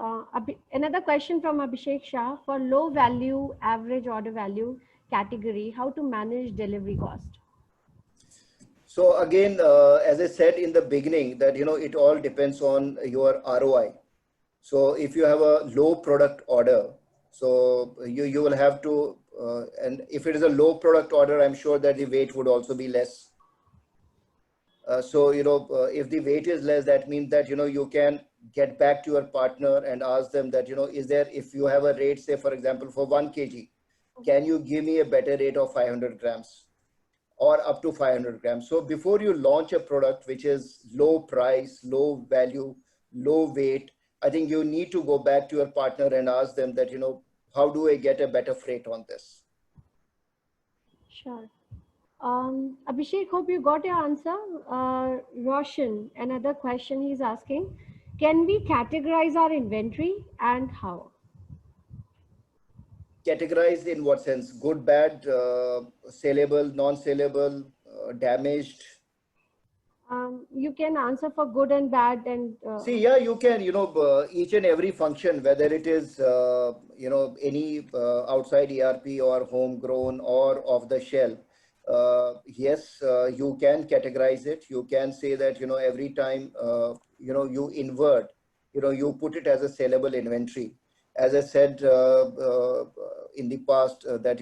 Speaker 1: Another question from Abhishek Shah for low value, average order value category, how to manage delivery cost?
Speaker 2: So again, as I said in the beginning, that it all depends on your ROI. So if you have a low product order, so you will have to, and if it is a low product order, I'm sure that the weight would also be less. So if the weight is less, that means that you can get back to your partner and ask them that is there, if you have a rate, say for example for 1 kg, can you give me a better rate of 500 grams? Or up to 500 grams. So before you launch a product which is low price, low value, low weight, I think you need to go back to your partner and ask them that, how do I get a better freight on this?
Speaker 1: Sure. Abhishek, hope you got your answer. Roshan, another question he's asking. Can we categorize our inventory and how?
Speaker 2: Categorized in what sense? Good, bad, saleable, non-saleable, damaged?
Speaker 1: You can answer for good and bad and
Speaker 2: See, yeah, you can, each and every function, whether it is, any outside ERP or homegrown or off the shelf, yes, you can categorize it. You can say that, every time, you invert, you put it as a sellable inventory. As I said in the past, that,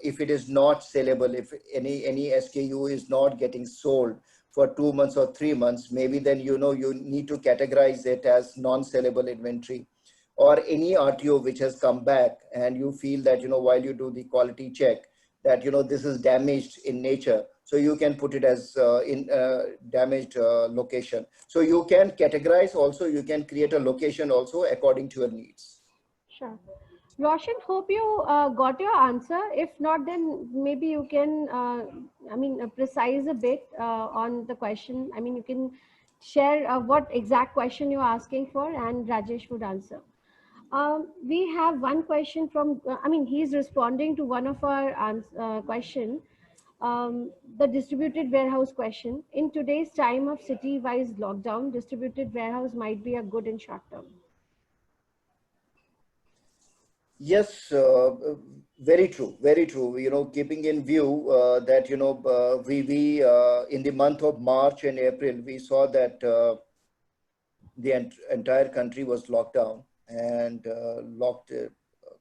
Speaker 2: if it is not sellable, if any SKU is not getting sold, for 2 months or 3 months, maybe then you need to categorize it as non-sellable inventory, or any RTO which has come back and you feel that while you do the quality check that this is damaged in nature, so you can put it as in damaged location. So you can categorize also, you can create a location also according to your needs.
Speaker 1: sure. Roshan, hope you got your answer. If not, then maybe you can, precise a bit on the question. I mean, you can share what exact question you're asking for, and Rajesh would answer. We have one question from, he's responding to one of our question, the distributed warehouse question. In today's time of city-wise lockdown, distributed warehouse might be a good in short term.
Speaker 2: Yes, very true, very true. Keeping in view that we in the month of March and April, we saw that the entire country was locked down and locked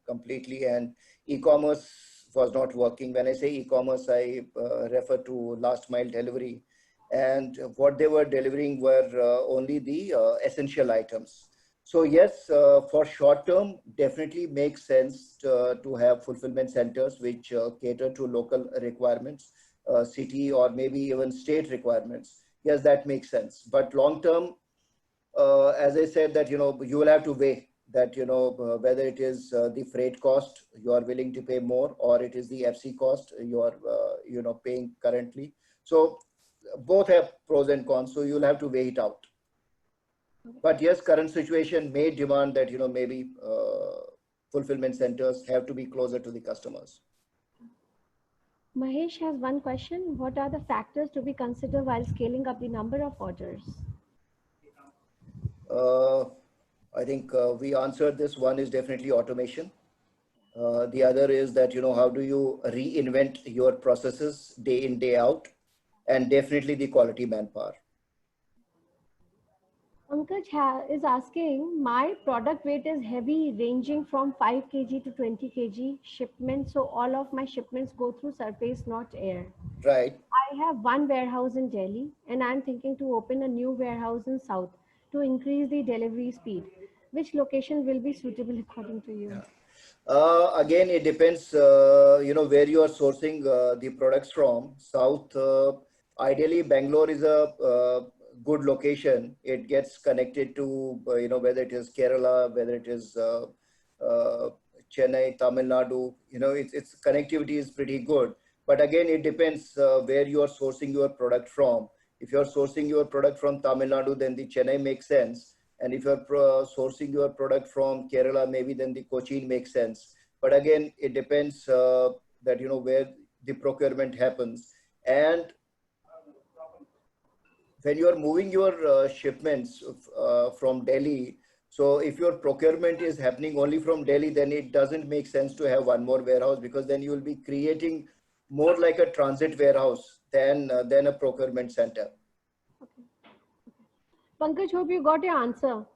Speaker 2: completely, and e-commerce was not working. When I say e-commerce, I refer to last mile delivery, and what they were delivering were only the essential items. So yes, for short term, definitely makes sense to have fulfillment centers which cater to local requirements, city or maybe even state requirements. Yes, that makes sense. But long term, as I said, that you will have to weigh that whether it is the freight cost you are willing to pay more, or it is the FC cost you are paying currently. So both have pros and cons. So you'll have to weigh it out. But yes, current situation may demand that maybe fulfillment centers have to be closer to the customers.
Speaker 1: Mahesh has one question. What are the factors to be considered while scaling up the number of orders?
Speaker 2: I think we answered this. One is definitely automation. The other is that, how do you reinvent your processes day in, day out, and definitely the quality manpower.
Speaker 1: Pankaj is asking, my product weight is heavy, ranging from 5 kg to 20 kg shipment. So all of my shipments go through surface, not air.
Speaker 2: Right.
Speaker 1: I have one warehouse in Delhi and I'm thinking to open a new warehouse in South to increase the delivery speed. Which location will be suitable according to you?
Speaker 2: Again, it depends, where you are sourcing the products from. South, ideally, Bangalore is a good location. It gets connected to, whether it is Kerala, whether it is Chennai, Tamil Nadu, its connectivity is pretty good. But again, it depends where you are sourcing your product from. If you're sourcing your product from Tamil Nadu, then the Chennai makes sense. And if you're sourcing your product from Kerala, maybe then the Cochin makes sense. But again, it depends that, where the procurement happens. And when you are moving your shipments from Delhi, so if your procurement is happening only from Delhi, then it doesn't make sense to have one more warehouse, because then you will be creating more like a transit warehouse than a procurement center.
Speaker 1: Okay. Pankaj, hope you got your answer.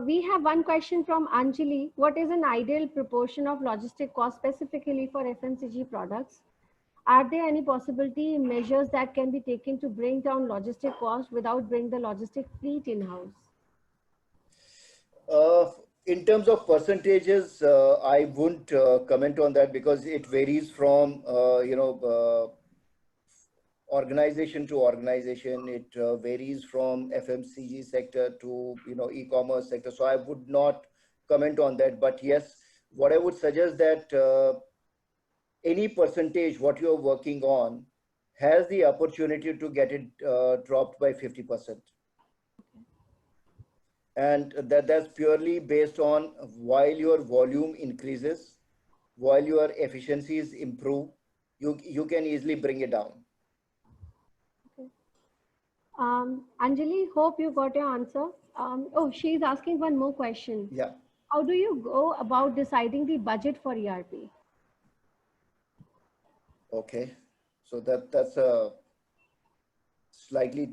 Speaker 1: We have one question from Anjali. What is an ideal proportion of logistic cost specifically for FMCG products? Are there any possibility measures that can be taken to bring down logistic cost without bringing the logistic fleet in-house?
Speaker 2: Uh, in terms of percentages, I wouldn't comment on that, because it varies from organization to organization. It varies from FMCG sector to e-commerce sector. So I would not comment on that. But yes, what I would suggest that any percentage what you're working on has the opportunity to get it dropped by 50%. And that's purely based on, while your volume increases, while your efficiencies improve, you can easily bring it down.
Speaker 1: Okay. Anjali, hope you got your answer. Oh, she's asking one more question.
Speaker 2: Yeah.
Speaker 1: How do you go about deciding the budget for ERP?
Speaker 2: Okay. So that's a slightly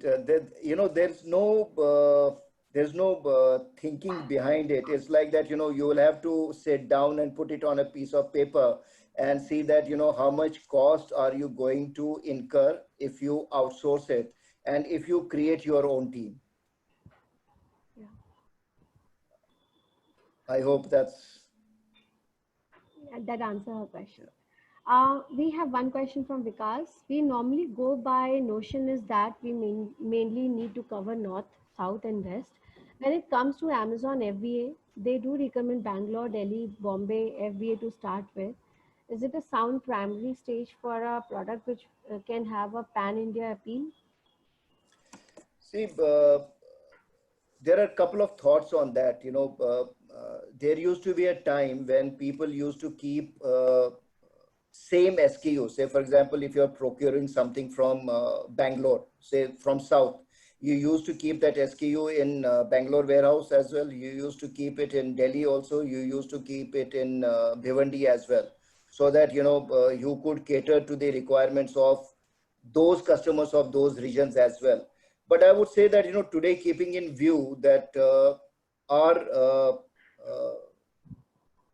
Speaker 2: there's no thinking behind it. It's like that, you will have to sit down and put it on a piece of paper and see that, how much cost are you going to incur if you outsource it and if you create your own team.
Speaker 1: Yeah.
Speaker 2: I hope
Speaker 1: That answer her question. We have one question from Vikas. We normally go by notion is that we mainly need to cover north, south, and west. When it comes to Amazon FBA, they do recommend Bangalore, Delhi, Bombay FBA to start with. Is it a sound primary stage for a product which can have a pan India appeal?
Speaker 2: see there are a couple of thoughts on that. There used to be a time when people used to keep same SKU. Say, for example, if you're procuring something from Bangalore, say from South, you used to keep that SKU in Bangalore warehouse as well. You used to keep it in Delhi also. You used to keep it in Bhiwandi as well, so that you could cater to the requirements of those customers of those regions as well. But I would say that today, keeping in view that our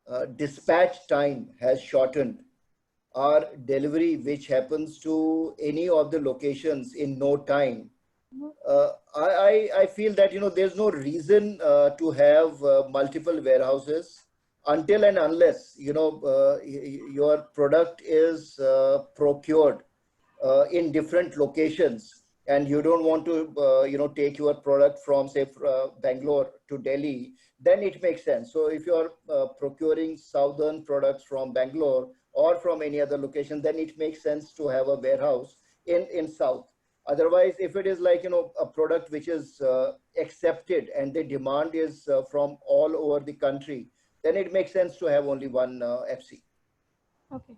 Speaker 2: uh, dispatch time has shortened, our delivery which happens to any of the locations in no time, I feel that there's no reason to have multiple warehouses until and unless your product is procured in different locations, and you don't want to take your product from, say, Bangalore to Delhi. Then it makes sense. So if you're procuring southern products from Bangalore or from any other location, then it makes sense to have a warehouse in south. Otherwise, if it is like a product which is accepted and the demand is from all over the country, then it makes sense to have only one FC.
Speaker 1: Okay.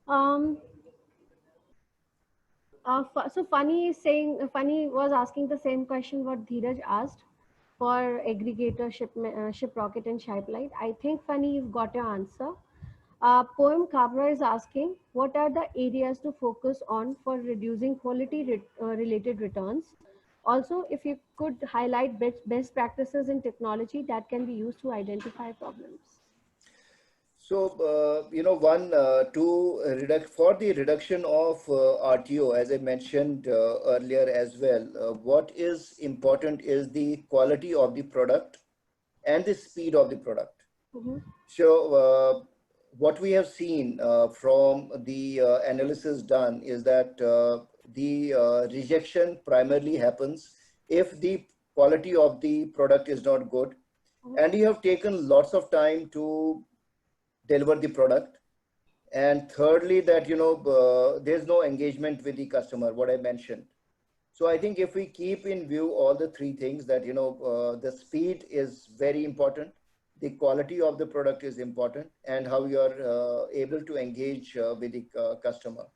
Speaker 1: Um, so Funny is saying, Funny was asking the same question what Dheeraj asked for aggregator, Shiprocket, and Shipelight. I think Funny, you've got your answer. Poem Kabra is asking, what are the areas to focus on for reducing quality related returns? Also, if you could highlight best practices in technology that can be used to identify problems.
Speaker 2: So, one to reduct for the reduction of RTO, as I mentioned earlier as well, what is important is the quality of the product and the speed of the product.
Speaker 1: Mhm.
Speaker 2: So, what we have seen from the analysis done is that the rejection primarily happens if the quality of the product is not good,
Speaker 1: Mhm.
Speaker 2: and you have taken lots of time to deliver the product. And thirdly, that there's no engagement with the customer, what I mentioned. So I think if we keep in view all the three things, that the speed is very important, the quality of the product is important, and how you are able to engage with the customer.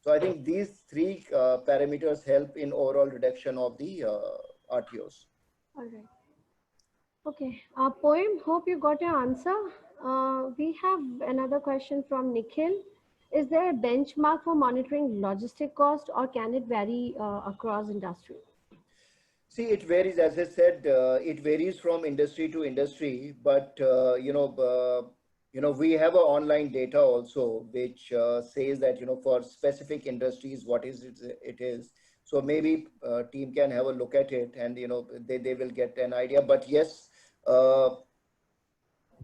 Speaker 2: So I think these three parameters help in overall reduction of the RTOs.
Speaker 1: All right. Okay. Poem, hope you got your answer. We have another question from Nikhil. Is there a benchmark for monitoring logistic cost or can it vary across industry?
Speaker 2: See, it varies, as I said, it varies from industry to industry, but we have a online data also, which says that, for specific industries, what is it is. So maybe team can have a look at it and, they will get an idea. But yes, uh,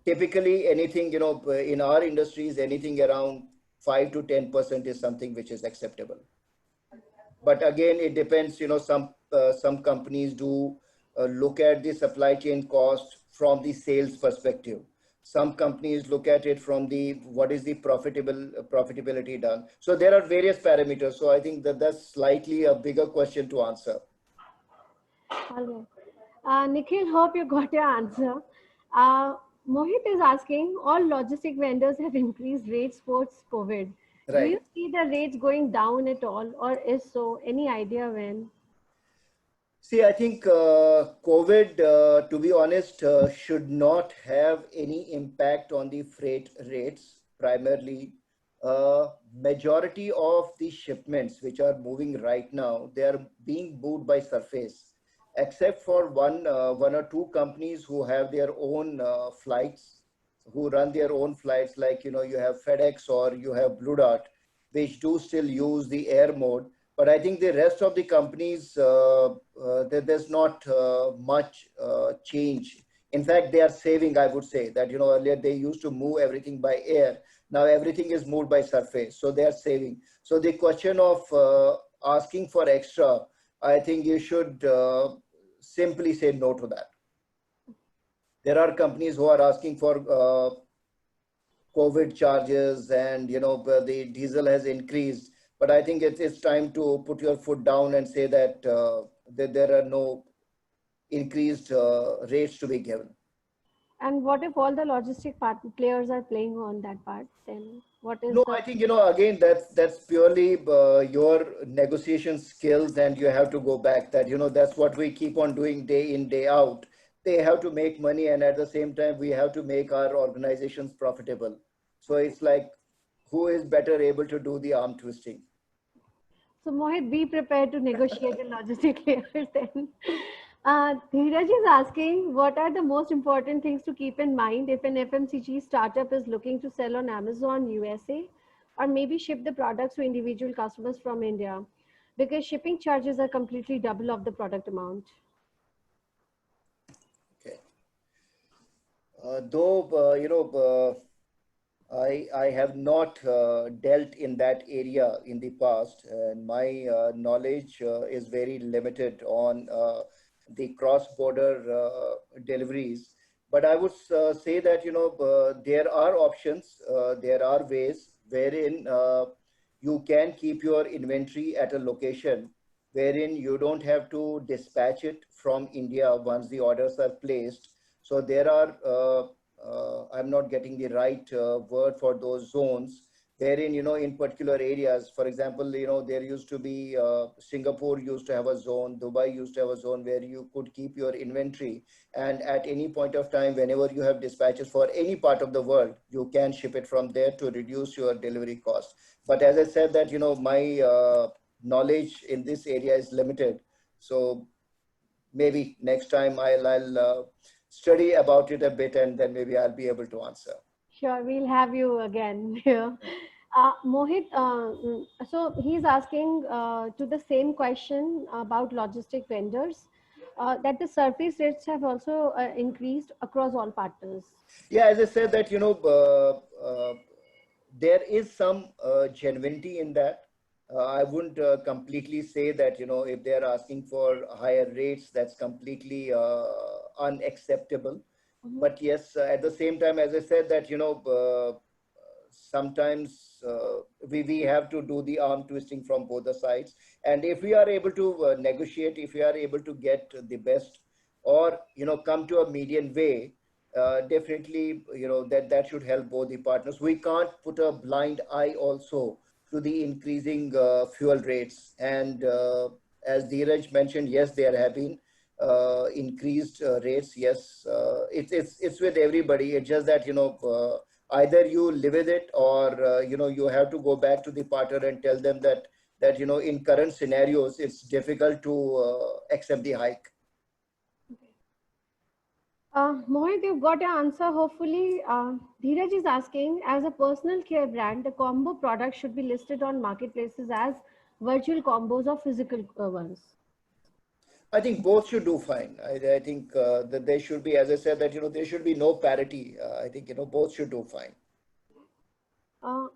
Speaker 2: typically anything, in our industries, anything around 5 to 10% is something which is acceptable. But again, it depends. Some companies do look at the supply chain cost from the sales perspective. Some companies look at it from the what is the profitability done. So there are various parameters. So I think that that's slightly a bigger question to answer.
Speaker 1: All right. Nikhil, hope you got your answer. Uh, Mohit is asking, all logistic vendors have increased rates post COVID. Do you
Speaker 2: Right.
Speaker 1: see the rates going down at all, or is so? Any idea when?
Speaker 2: See, I think COVID, to be honest, should not have any impact on the freight rates. Primarily, majority of the shipments which are moving right now, they are being moved by surface, except for one or two companies who have their own flights, who run their own flights, like you have FedEx or you have Blue Dart, which do still use the air mode. But I think the rest of the companies, there's not much change. In fact, they are saving. I would say that earlier they used to move everything by air. Now everything is moved by surface, so they are saving. So the question of asking for extra, I think you should simply say no to that. There are companies who are asking for COVID charges, and the diesel has increased. But I think it's time to put your foot down and say that there are no increased rates to be given.
Speaker 1: And what if all the logistic players are playing on that part? Then what is
Speaker 2: No,
Speaker 1: the?
Speaker 2: I think again that's purely your negotiation skills, and you have to go back. That that's what we keep on doing day in day out. They have to make money, and at the same time we have to make our organizations profitable. So it's like, who is better able to do the arm twisting?
Speaker 1: So Mohit, be prepared to negotiate the logistic layers then. Dheeraj is asking, what are the most important things to keep in mind if an FMCG startup is looking to sell on Amazon USA or maybe ship the products to individual customers from India? Because shipping charges are completely double of the product amount.
Speaker 2: Okay. Though I have not dealt in that area in the past, and my knowledge is very limited on the cross-border deliveries. But I would say that there are options, there are ways wherein you can keep your inventory at a location wherein you don't have to dispatch it from India once the orders are placed. So there are I'm not getting the right word for those zones, wherein in particular areas, for example, there used to be Singapore used to have a zone, Dubai used to have a zone where you could keep your inventory, and at any point of time, whenever you have dispatches for any part of the world, you can ship it from there to reduce your delivery cost. But as I said, that my knowledge in this area is limited, so maybe next time I'll study about it a bit, and then maybe I'll be able to answer.
Speaker 1: Sure, we'll have you again here. Mohit, so he's asking to the same question about logistic vendors, that the surface rates have also increased across all partners.
Speaker 2: Yeah, as I said that there is some genuinity in that. I wouldn't completely say that if they are asking for higher rates, that's completely unacceptable.
Speaker 1: Mhm.
Speaker 2: But yes, at the same time, as I said that sometimes we have to do the arm twisting from both the sides, and if we are able to negotiate, if we are able to get the best, or come to a median way, definitely that should help both the partners. We can't put a blind eye also to the increasing fuel rates. And as Dheeraj mentioned, yes, there have been increased rates. Yes, it's with everybody. It's just that, either you live with it, or you have to go back to the partner and tell them that in current scenarios it's difficult to accept the hike.
Speaker 1: Mohit, you've got your answer, hopefully. Dheeraj is asking, as a personal care brand, the combo product should be listed on marketplaces as virtual combos or physical ones.
Speaker 2: I think both should do fine. I think that there should be, as I said, that there should be no parity. I think both should do fine.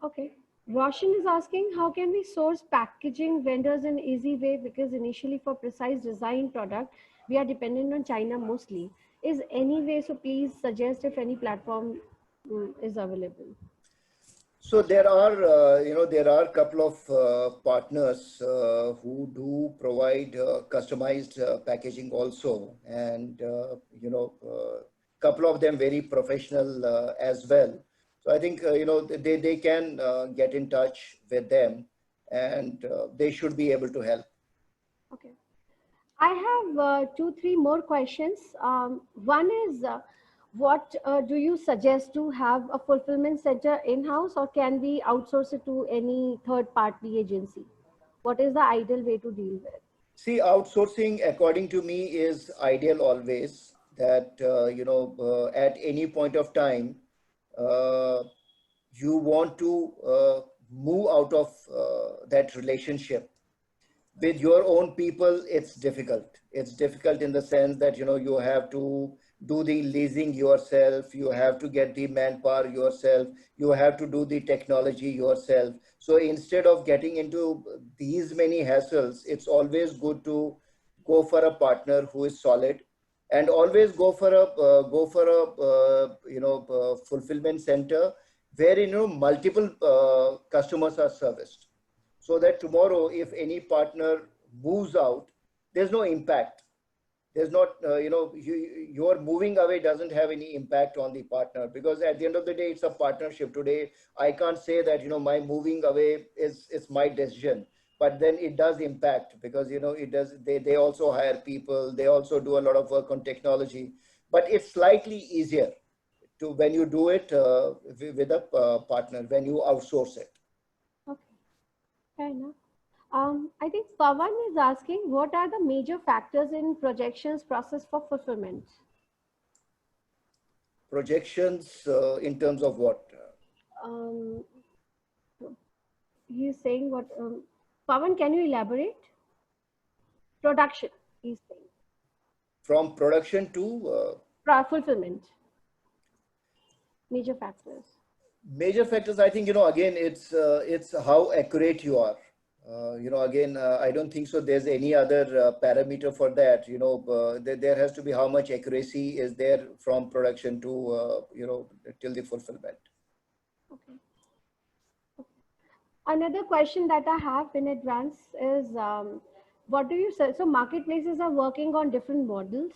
Speaker 1: Okay. Roshan is asking, how can we source packaging vendors in easy way? Because initially for precise design product, we are dependent on China mostly. Is any way, so please suggest if any platform is available.
Speaker 2: So there are a couple of partners who do provide customized packaging also, and couple of them very professional as well. So I think they can get in touch with them, and they should be able to help.
Speaker 1: Okay. I have 2, 3 more questions. One is, what do you suggest to have a fulfillment center in-house, or can we outsource it to any third-party agency? What is the ideal way to deal with?
Speaker 2: See, outsourcing, according to me, is ideal always. That at any point of time, uh, you want to move out of that relationship with your own people. It's difficult in the sense that you have to do the leasing yourself, you have to get the manpower yourself, you have to do the technology yourself. So instead of getting into these many hassles, it's always good to go for a partner who is solid, and always go for a fulfillment center where multiple customers are serviced, so that tomorrow if any partner moves out, there's no impact. There's not your moving away doesn't have any impact on the partner, because at the end of the day it's a partnership. Today I can't say that my moving away is my decision, but then it does impact, because it does. They also hire people, they also do a lot of work on technology, but it's slightly easier to when you do it with a partner, when you outsource it.
Speaker 1: Okay, fair enough. I think Pawan is asking, what are the major factors in projections process for fulfillment?
Speaker 2: Projections in terms of what?
Speaker 1: Um, he's saying what? Pawan, can you elaborate? Production, he's saying.
Speaker 2: From production to
Speaker 1: Fulfillment. Major factors.
Speaker 2: major factors. I think again it's how accurate you are. Again, I don't think so there's any other parameter for that. There has to be how much accuracy is there from production to till the fulfillment.
Speaker 1: Okay. Another question that I have in advance is, what do you say? So marketplaces are working on different models.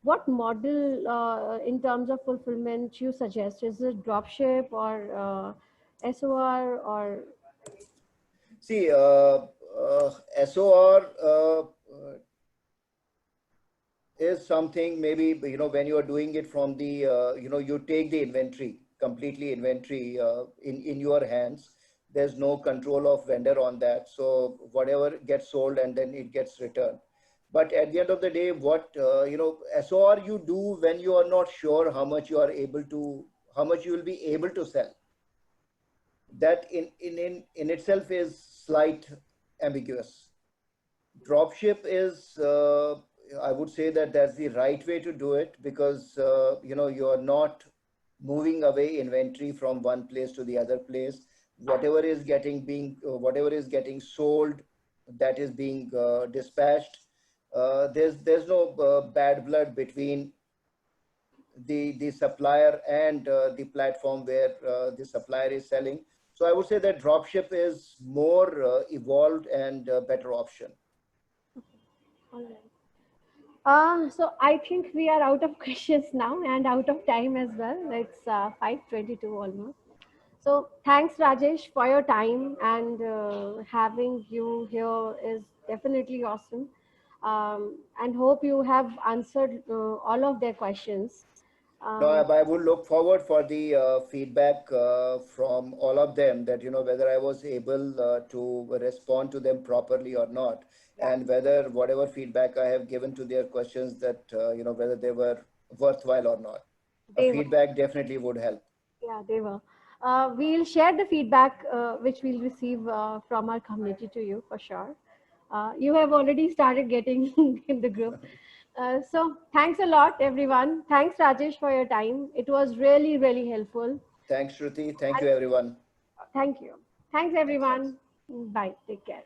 Speaker 1: What model in terms of fulfillment you suggest? Is it dropship or SOR or?
Speaker 2: See, SOR is something, maybe when you are doing it from the you take the inventory, completely inventory in your hands. There's no control of vendor on that, so whatever gets sold and then it gets returned. But at the end of the day, what SOR you do when you are not sure how much you will be able to sell, that in itself is slight ambiguous. Dropship is I would say that that's the right way to do it, because you are not moving away inventory from one place to the other place. Whatever is getting sold, that is being dispatched. There's no bad blood between the supplier and the platform where the supplier is selling. So I would say that dropship is more evolved and better option.
Speaker 1: All right. So I think we are out of questions now and out of time as well. It's 5:22 almost. So thanks, Rajesh, for your time, and having you here is definitely awesome. And hope you have answered all of their questions.
Speaker 2: No,
Speaker 1: Um,
Speaker 2: I would look forward for the feedback from all of them, that, whether I was able to respond to them properly or not,
Speaker 1: yeah,
Speaker 2: and whether whatever feedback I have given to their questions, that, whether they were worthwhile or not. A
Speaker 1: they were.
Speaker 2: feedback definitely would help.
Speaker 1: Yeah, they were. We'll share the feedback which we'll receive from our community to you for sure. You have already started getting in the group. So thanks a lot, everyone. Thanks, Rajesh, for your time. It was really, really helpful.
Speaker 2: Thanks, Shruti. Thank you, everyone.
Speaker 1: Thank you. Thanks,
Speaker 2: Thanks.
Speaker 1: everyone. Bye. Take care.